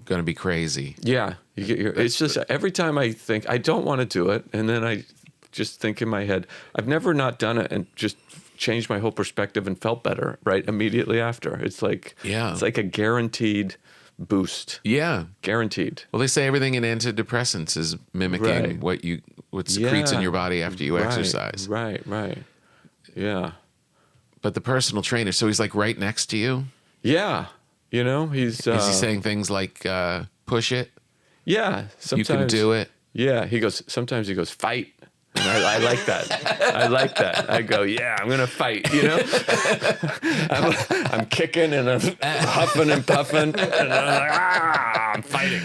going to be crazy. Yeah. It's just every time I think I don't want to do it, and then I just think in my head, I've never not done it and just changed my whole perspective and felt better right immediately after. It's like it's like a guaranteed boost. Yeah. Guaranteed. Well, they say everything in antidepressants is mimicking Right. what secretes in Yeah. your body after you exercise. Right. Yeah. But the personal trainer, so he's like right next to you. Yeah. He's Is he saying things like push it? yeah, sometimes You can do it. Yeah, sometimes he goes, fight. And I like that. I like that. I go, yeah, I'm going to fight, I'm kicking and I'm huffing and puffing. And I'm like, I'm fighting.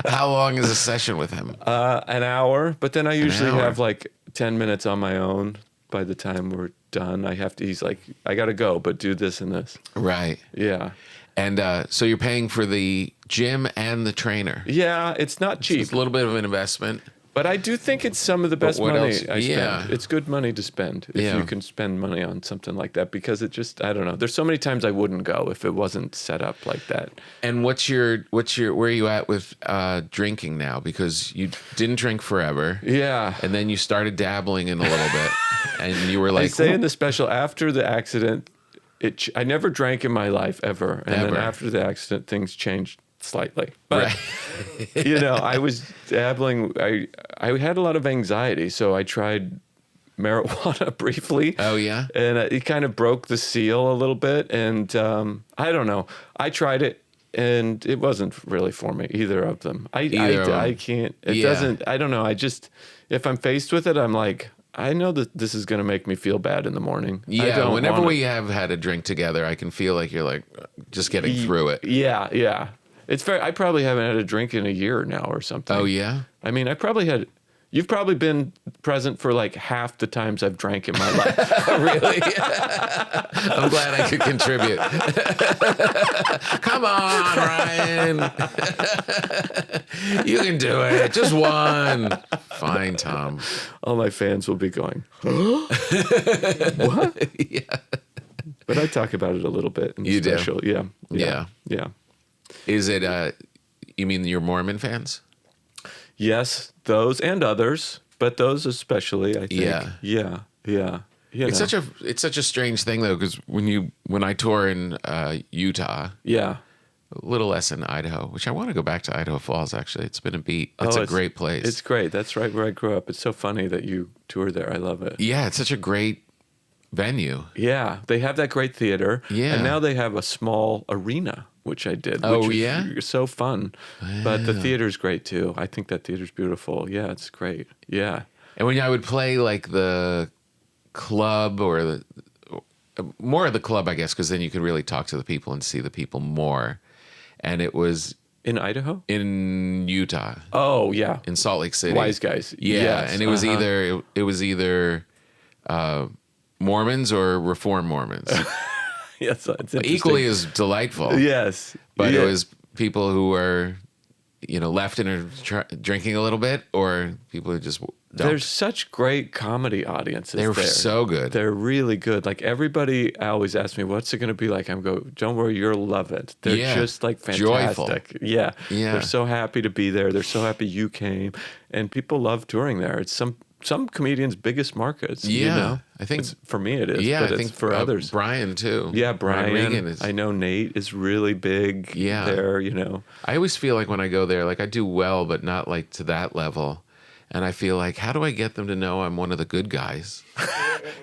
How long is a session with him? An hour. But then I usually hour. have like 10 minutes on my own by the time we're done. He's like, I got to go, but do this and this. Right. Yeah. And so you're paying for the gym and the trainer. Yeah, it's not cheap. It's a little bit of an investment. But I do think it's some of the best what money else? I spend. Yeah. It's good money to spend if Yeah. you can spend money on something like that, because it just, I don't know. There's so many times I wouldn't go if it wasn't set up like that. And where are you at with drinking now? Because you didn't drink forever. Yeah. And then you started dabbling in a little bit. And you were like, I say in the special, after the accident, I never drank in my life ever. And Ever. then after the accident, things changed slightly. But, right. I was dabbling. I had a lot of anxiety, so I tried marijuana briefly. Oh, yeah? And it kind of broke the seal a little bit. And I don't know. I tried it, and it wasn't really for me, either of them. I can't. It Yeah. doesn't. I don't know. I just, if I'm faced with it, I'm like, I know that this is going to make me feel bad in the morning. I Yeah, don't whenever wanna- we have had a drink together, I can feel like you're like just getting through it. Yeah. It's I probably haven't had a drink in a year now or something. Oh, yeah? I mean, you've probably been present for like half the times I've drank in my life. Really? I'm glad I could contribute. Come on, Ryan. You can do it. Just one. Fine, Tom. All my fans will be going, what? Yeah. But I talk about it a little bit in the You do? special. Yeah. Yeah. Is it, you mean your Mormon fans? Yes, those and others, but those especially, I think. Yeah. Yeah. It's such a strange thing though, because when I tour in Utah, Yeah. a little less in Idaho, which I want to go back to Idaho Falls. Actually, it's been a beat. It's a great place. It's great. That's right where I grew up. It's so funny that you tour there. I love it. Yeah, it's such a great venue. Yeah, they have that great theater. Yeah. And now they have a small arena, which I did. Oh, which yeah? is so fun. But the theater's great too. I think that theater's beautiful. Yeah, it's great. Yeah. And when I would play like the club or more of the club, I guess, because then you could really talk to the people and see the people more. And it was In Idaho? in Utah, Oh, yeah. in Salt Lake City. Wise guys. Yeah, Yes, and it was either Mormons or Reformed Mormons. Yes, it's interesting. Equally as delightful. Yes. But Yeah. it was people who were, left in or drinking a little bit, or people who just don't. There's such great comedy audiences. They were there. so good. They're really good. Like everybody always asks me, "What's it going to be like?" don't worry, you'll love it. They're Yeah. just like Joyful. fantastic. Yeah. Yeah. They're so happy to be there. They're so happy you came, and people love touring there. It's some comedians' biggest markets. Yeah. I think for me it is. Yeah, but I it's think for others. Brian too. Yeah, Brian. Regan is. I know Nate is really big. Yeah. There. I always feel like when I go there, like I do well, but not like to that level. And I feel like, how do I get them to know I'm one of the good guys?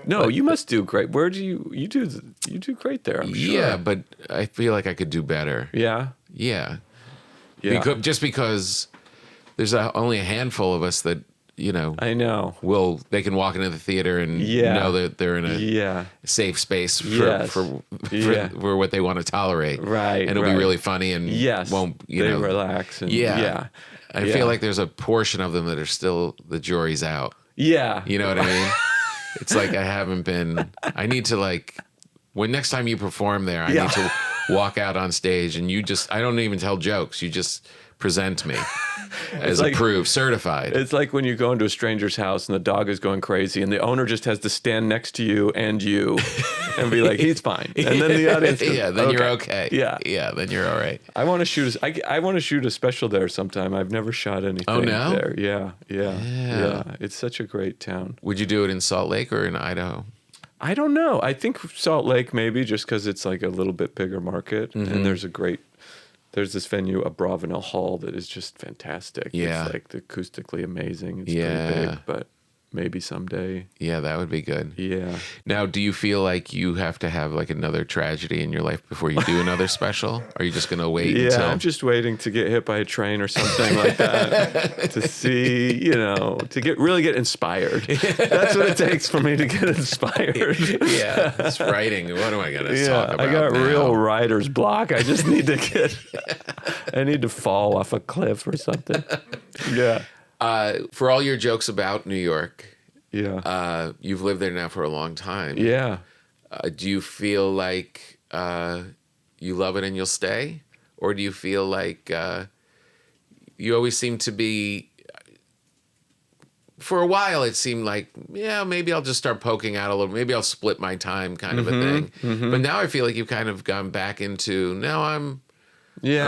No, you must do great. Where do you do great there? I'm sure. Yeah, but I feel like I could do better. Yeah. Yeah. Yeah. Just because there's only a handful of us that, I know. they can walk into the theater and Yeah. know that they're in a Yeah. safe space Yes. Yeah. for what they want to tolerate. Right, And it'll right. be really funny and Yes. won't, they relax. And, Yeah. I Yeah. feel like there's a portion of them that are still, the jury's out. Yeah. You know what I mean? It's like I need to when next time you perform there, I need to walk out on stage and I don't even tell jokes. You just present me as approved, certified. It's like when you go into a stranger's house and the dog is going crazy and the owner just has to stand next to you and be like, he's fine. And then the audience goes, then you're okay. Yeah. Yeah, then you're all right. I want to shoot a special there sometime. I've never shot anything no? there. Yeah. It's such a great town. Would you do it in Salt Lake or in Idaho? I don't know. I think Salt Lake maybe just because it's like a little bit bigger market and there's this venue, a Bravenel Hall, that is just fantastic. Yeah. It's like acoustically amazing. It's pretty big, but maybe someday. Yeah, that would be good. Yeah. Now, do you feel like you have to have another tragedy in your life before you do another special? Or are you just going to wait until... I'm just waiting to get hit by a train or something like that to see, to really get inspired. That's what it takes for me to get inspired. Yeah, it's writing. What am I going to talk about I got now? real writer's block. I just need to I need to fall off a cliff or something. Yeah. For all your jokes about New York, you've lived there now for a long time. Yeah. Do you feel like you love it and you'll stay? Or do you feel like you always seem to be... For a while, it seemed like, maybe I'll just start poking out a little. Maybe I'll split my time kind of a thing. But now I feel like you've kind of gone back into, now I'm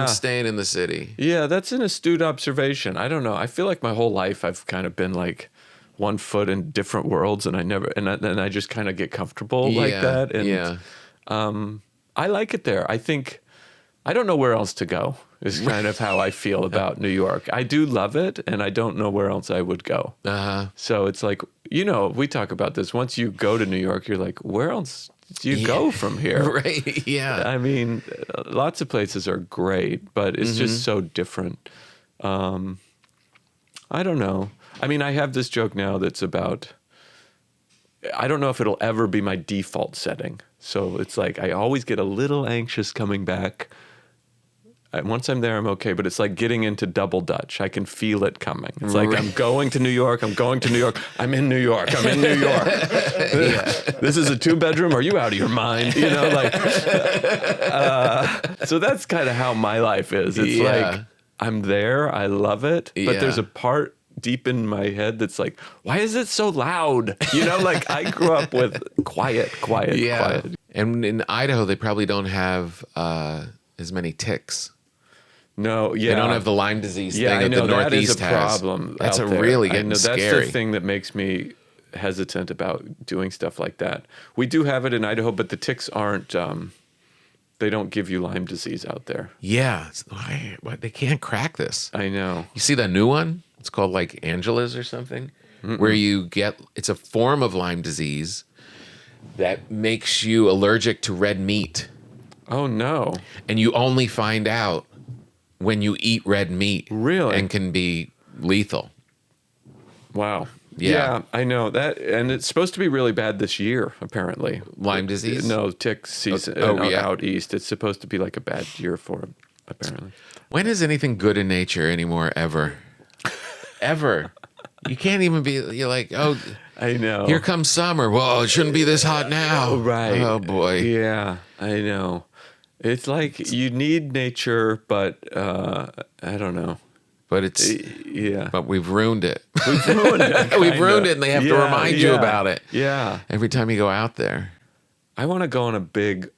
staying in the city. Yeah, that's an astute observation. I don't know. I feel like my whole life I've kind of been like one foot in different worlds, and I just kind of get comfortable like that. And I like it there. I think I don't know where else to go is kind of how I feel about New York. I do love it, and I don't know where else I would go. So it's like, we talk about this. Once you go to New York, you're like, where else do you go from here? Right, yeah. I mean, lots of places are great, but it's just so different. I don't know. I mean, I have this joke now that's about, I don't know if it'll ever be my default setting. So it's like I always get a little anxious coming back. Once I'm there, I'm okay, but it's like getting into double Dutch. I can feel it coming. It's like, I'm going to New York. I'm going to New York. I'm in New York. I'm in New York. This is a 2-bedroom. Are you out of your mind? So that's kind of how my life is. It's like, I'm there. I love it. But there's a part deep in my head that's like, why is it so loud? I grew up with quiet. And in Idaho, they probably don't have as many ticks. No, They don't have the Lyme disease thing that the Northeast that is a problem. That's out there. really I getting know, scary. That's the thing that makes me hesitant about doing stuff like that. We do have it in Idaho, but the ticks aren't. They don't give you Lyme disease out there. Yeah, they can't crack this. I know. You see that new one? It's called Angela's or something, where it's a form of Lyme disease that makes you allergic to red meat. Oh no! And you only find out when you eat red meat. Really? And can be lethal. Wow. Yeah. I know that, and it's supposed to be really bad this year. Apparently, Lyme disease. No, tick season out east. It's supposed to be like a bad year for it. Apparently. When is anything good in nature anymore? Ever? Ever? You can't even be. You're like, oh, I know. Here comes summer. Whoa, it shouldn't be this hot now. Right. Oh boy. Yeah, I know. It's like you need nature, but I don't know. But it's But we've ruined it. We've ruined it. We've ruined it, and they have to remind you about it. Yeah. Every time you go out there. I want to go on a big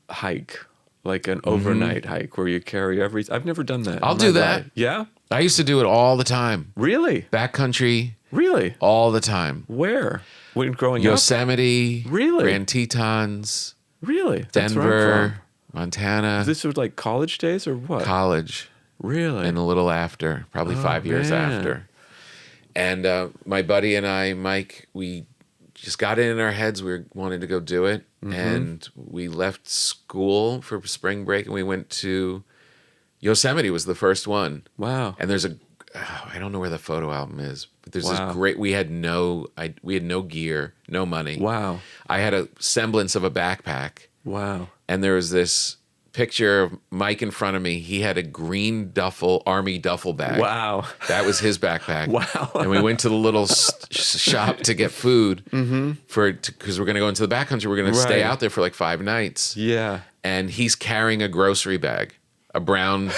hike, like an overnight hike where you carry I've never done that. I'll do that. Life. Yeah. I used to do it all the time. Really? Backcountry. Really? All the time. Where? When growing Yosemite. up? Really? Grand Tetons. Really? That's where I'm Denver. from. Montana. This was like college days or what? College. Really? And a little after, probably 5 years after. And my buddy and I, Mike, we just got it in our heads we wanted to go do it. And we left school for spring break and we went to Yosemite was the first one. Wow. And there's I don't know where the photo album is, but there's Wow. this great. We had no gear, no money. Wow. I had a semblance of a backpack, Wow. and there was this picture of Mike in front of me. He had a green army duffel bag. Wow. That was his backpack. Wow. And we went to the little shop to get food because we're going to go into the backcountry. We're going to stay Right. out there for like 5 nights. Yeah. And he's carrying a grocery bag, a brown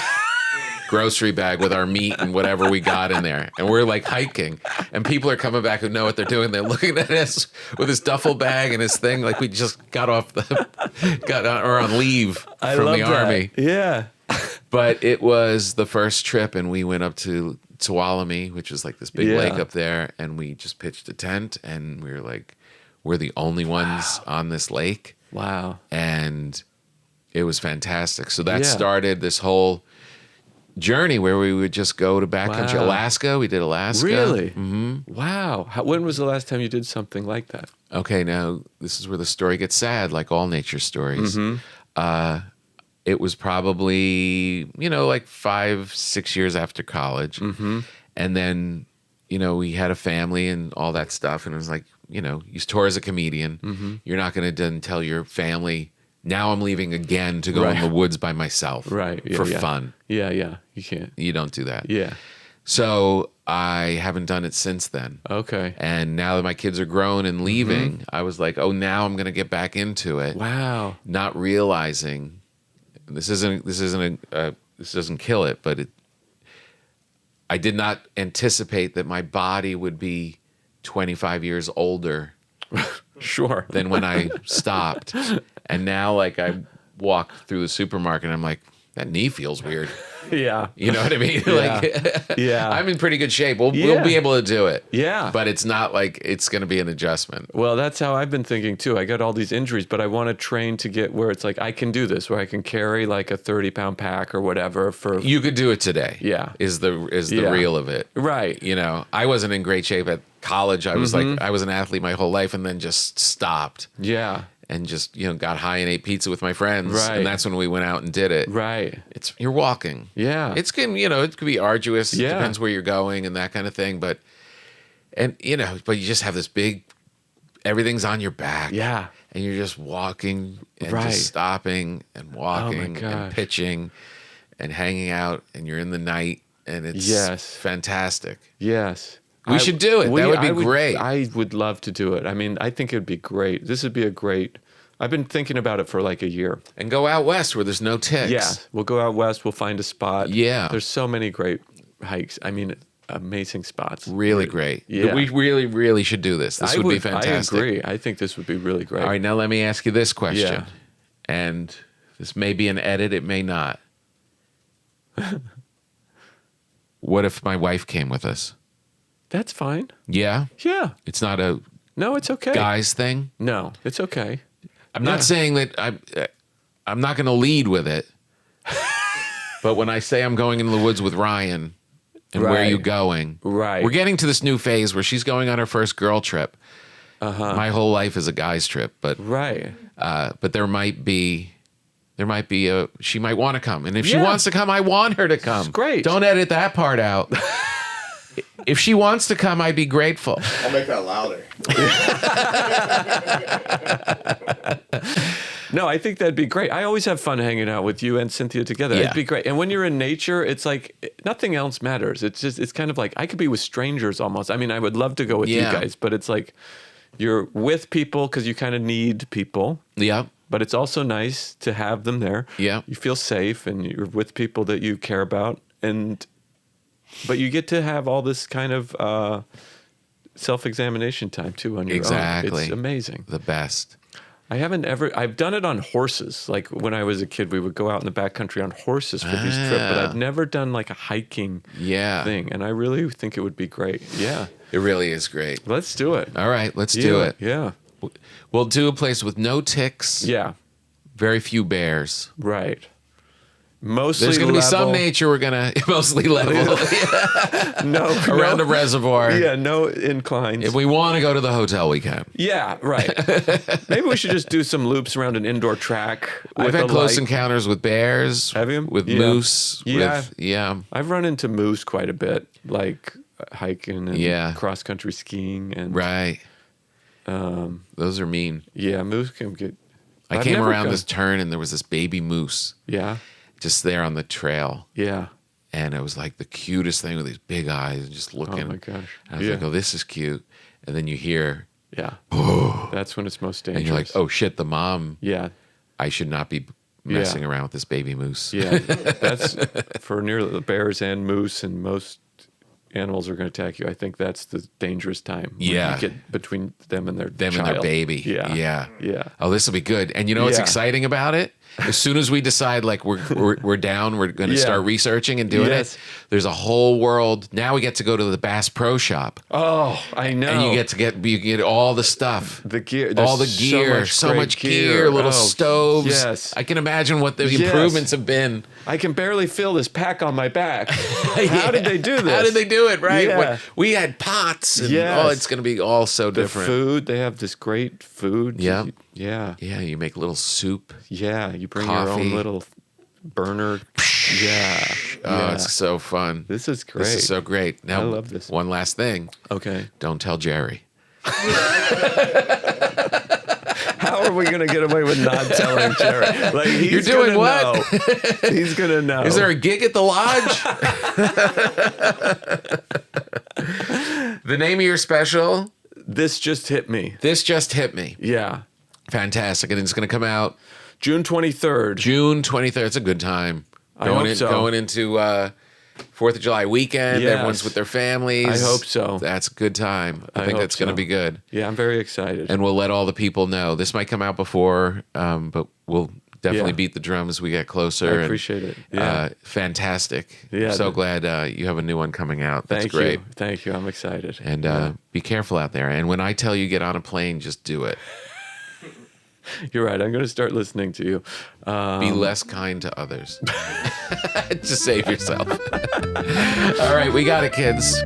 grocery bag with our meat and whatever we got in there. And we're like hiking, and people are coming back who know what they're doing. They're looking at us with his duffel bag and his thing like we just got on leave from the army. Yeah. But it was the first trip, and we went up to Tuolumne, which is like this big Yeah. lake up there, and we just pitched a tent, and we were like, we're the only ones on this lake. Wow. And it was fantastic. So that Yeah. started this whole journey where we would just go to backcountry. Wow. Alaska. We did Alaska. Really? Mm-hmm. Wow. When was the last time you did something like that? Okay, now this is where the story gets sad, like all nature stories. It was probably, like 5-6 years after college. And then, we had a family and all that stuff. And it was like, you tour as a comedian. You're not going to then tell your family, now I'm leaving again to go in the woods by myself Right. Yeah, for yeah. fun. Yeah. Yeah. You can't. You don't do that. Yeah. So I haven't done it since then. Okay. And now that my kids are grown and leaving, I was like, oh, now I'm going to get back into it. Wow. Not realizing this doesn't kill it, but I did not anticipate that my body would be 25 years older Sure. than when I stopped. And now, like, I walk through the supermarket and I'm like, that knee feels weird. Yeah. You know what I mean? Like, Yeah. I'm in pretty good shape. We'll Yeah. be able to do it. Yeah. But it's not like it's going to be an adjustment. Well, that's how I've been thinking too. I got all these injuries, but I want to train to get where it's like I can do this, where I can carry like a 30-pound pack or whatever for. You could do it today. Yeah. Is the Yeah. real of it. Right. I wasn't in great shape at college. I was like, I was an athlete my whole life and then just stopped Yeah. and just, got high and ate pizza with my friends. Right. And that's when we went out and did it. Right. You're walking. Yeah. It could be arduous. It Yeah. depends where you're going and that kind of thing. But you just have this big, everything's on your back. Yeah. And you're just walking and Right. just stopping and walking and gosh. pitching and hanging out, and you're in the night, and it's Yes. fantastic. Yes. We should do it. That would be great. I would love to do it. I mean, I think it would be great. This would be a great. I've been thinking about it for like a year. And go out west where there's no ticks. Yeah. We'll go out west. We'll find a spot. Yeah. There's so many great hikes. I mean, amazing spots. Really great. Yeah. We really, really should do this. This would be fantastic. I agree. I think this would be really great. All right, now let me ask you this question. Yeah. And this may be an edit, it may not. What if my wife came with us? That's fine. Yeah? Yeah. It's not a No, it's okay. guy's thing? No, it's okay. I'm Yeah. not saying that I'm not going to lead with it. But when I say I'm going into the woods with Ryan, and where are you Right. going? Right. We're getting to this new phase where she's going on her first girl trip. My whole life is a guy's trip, but Right. there might be she might want to come, and if she Yeah. wants to come, I want her to come. Great. Don't edit that part out. If she wants to come, I'd be grateful. I'll make that louder. No, I think that'd be great. I always have fun hanging out with you and Cynthia together. Yeah. It'd be great. And when you're in nature, it's like nothing else matters. It's kind of like I could be with strangers almost. I mean, I would love to go with you Yeah. guys, but it's like you're with people because you kind of need people. Yeah. But it's also nice to have them there. Yeah. You feel safe and you're with people that you care about. But you get to have all this kind of self-examination time too on your own. Exactly. It's amazing. The best. I've done it on horses. Like when I was a kid, we would go out in the backcountry on horses for these trips, but I've never done like a hiking thing. And I really think it would be great. Yeah. It really is great. Let's do it. All right, let's do it. Yeah. We'll do a place with no ticks, Yeah. very few bears. Right. Mostly There's going to be some level. nature we're going to mostly level No, around no, a reservoir. Yeah, no inclines. If we want to go to the hotel, we can. Yeah, right. Maybe we should just do some loops around an indoor track. I've with had a close light. encounters with bears. Have you? With Yeah. moose. Yeah. Yeah. I've run into moose quite a bit, like hiking and Yeah. cross country skiing, and Right. Those are mean. yeah, moose can get. I I've came never around gone- this turn and there was this baby moose Yeah, just there on the trail. yeah. And it was like the cutest thing with these big eyes and just looking. Oh my gosh. And I was like, oh, this is cute. And then you hear, Yeah. That's when it's most dangerous. and you're like, oh shit, the mom, yeah, I should not be messing around with this baby moose. yeah. That's for nearly the bears and moose and most animals are going to attack you. I think that's the dangerous time. When Yeah. you get between them and their Them and their child. baby. Yeah, Yeah. yeah. Oh, this will be good. And you know what's Yeah. exciting about it? As soon as we decide like we're down, we're going to Yeah. start researching and doing Yes. it. There's a whole world. Now we get to go to the Bass Pro Shop, Oh, I know. and you get all the stuff. the gear. All the There's gear, so great much gear, little Oh, stoves. Yes. I can imagine what the Yes. improvements have been. I can barely feel this pack on my back. How did they do this? How did they do it? Right? Yeah. We had pots. And, Yes. Oh, it's going to be all so The different. food, they have this great food. Yeah. Yeah. Yeah, you make little soup. Yeah. You bring your Coffee. own little burner. Yeah. Oh, Yeah. it's so fun. This is great. This is so great. Now, I love this. One last thing. Okay. Don't tell Jerry. How are we going to get away with not telling Jerry? Like, he's You're doing gonna what? Know. He's going to know. Is there a gig at the lodge? The name of your special? This just hit me. This Just Hit Me. Yeah. Fantastic. And it's going to come out June 23rd. June 23rd. It's a good time. I hope so. Going into 4th of July weekend. Yes. Everyone's with their families. I hope so. That's a good time. I think hope that's going to so. be good. Yeah, I'm very excited. And we'll let all the people know. This might come out before, but we'll definitely Yeah. beat the drum as we get closer. I appreciate it. Yeah. Fantastic. Yeah, I'm so the- glad you have a new one coming out. That's Thank great. you. Thank you. I'm excited. And be careful out there. And when I tell you get on a plane, just do it. You're right. I'm going to start listening to you. Be less kind to others. Just save yourself. All right, we got it, kids.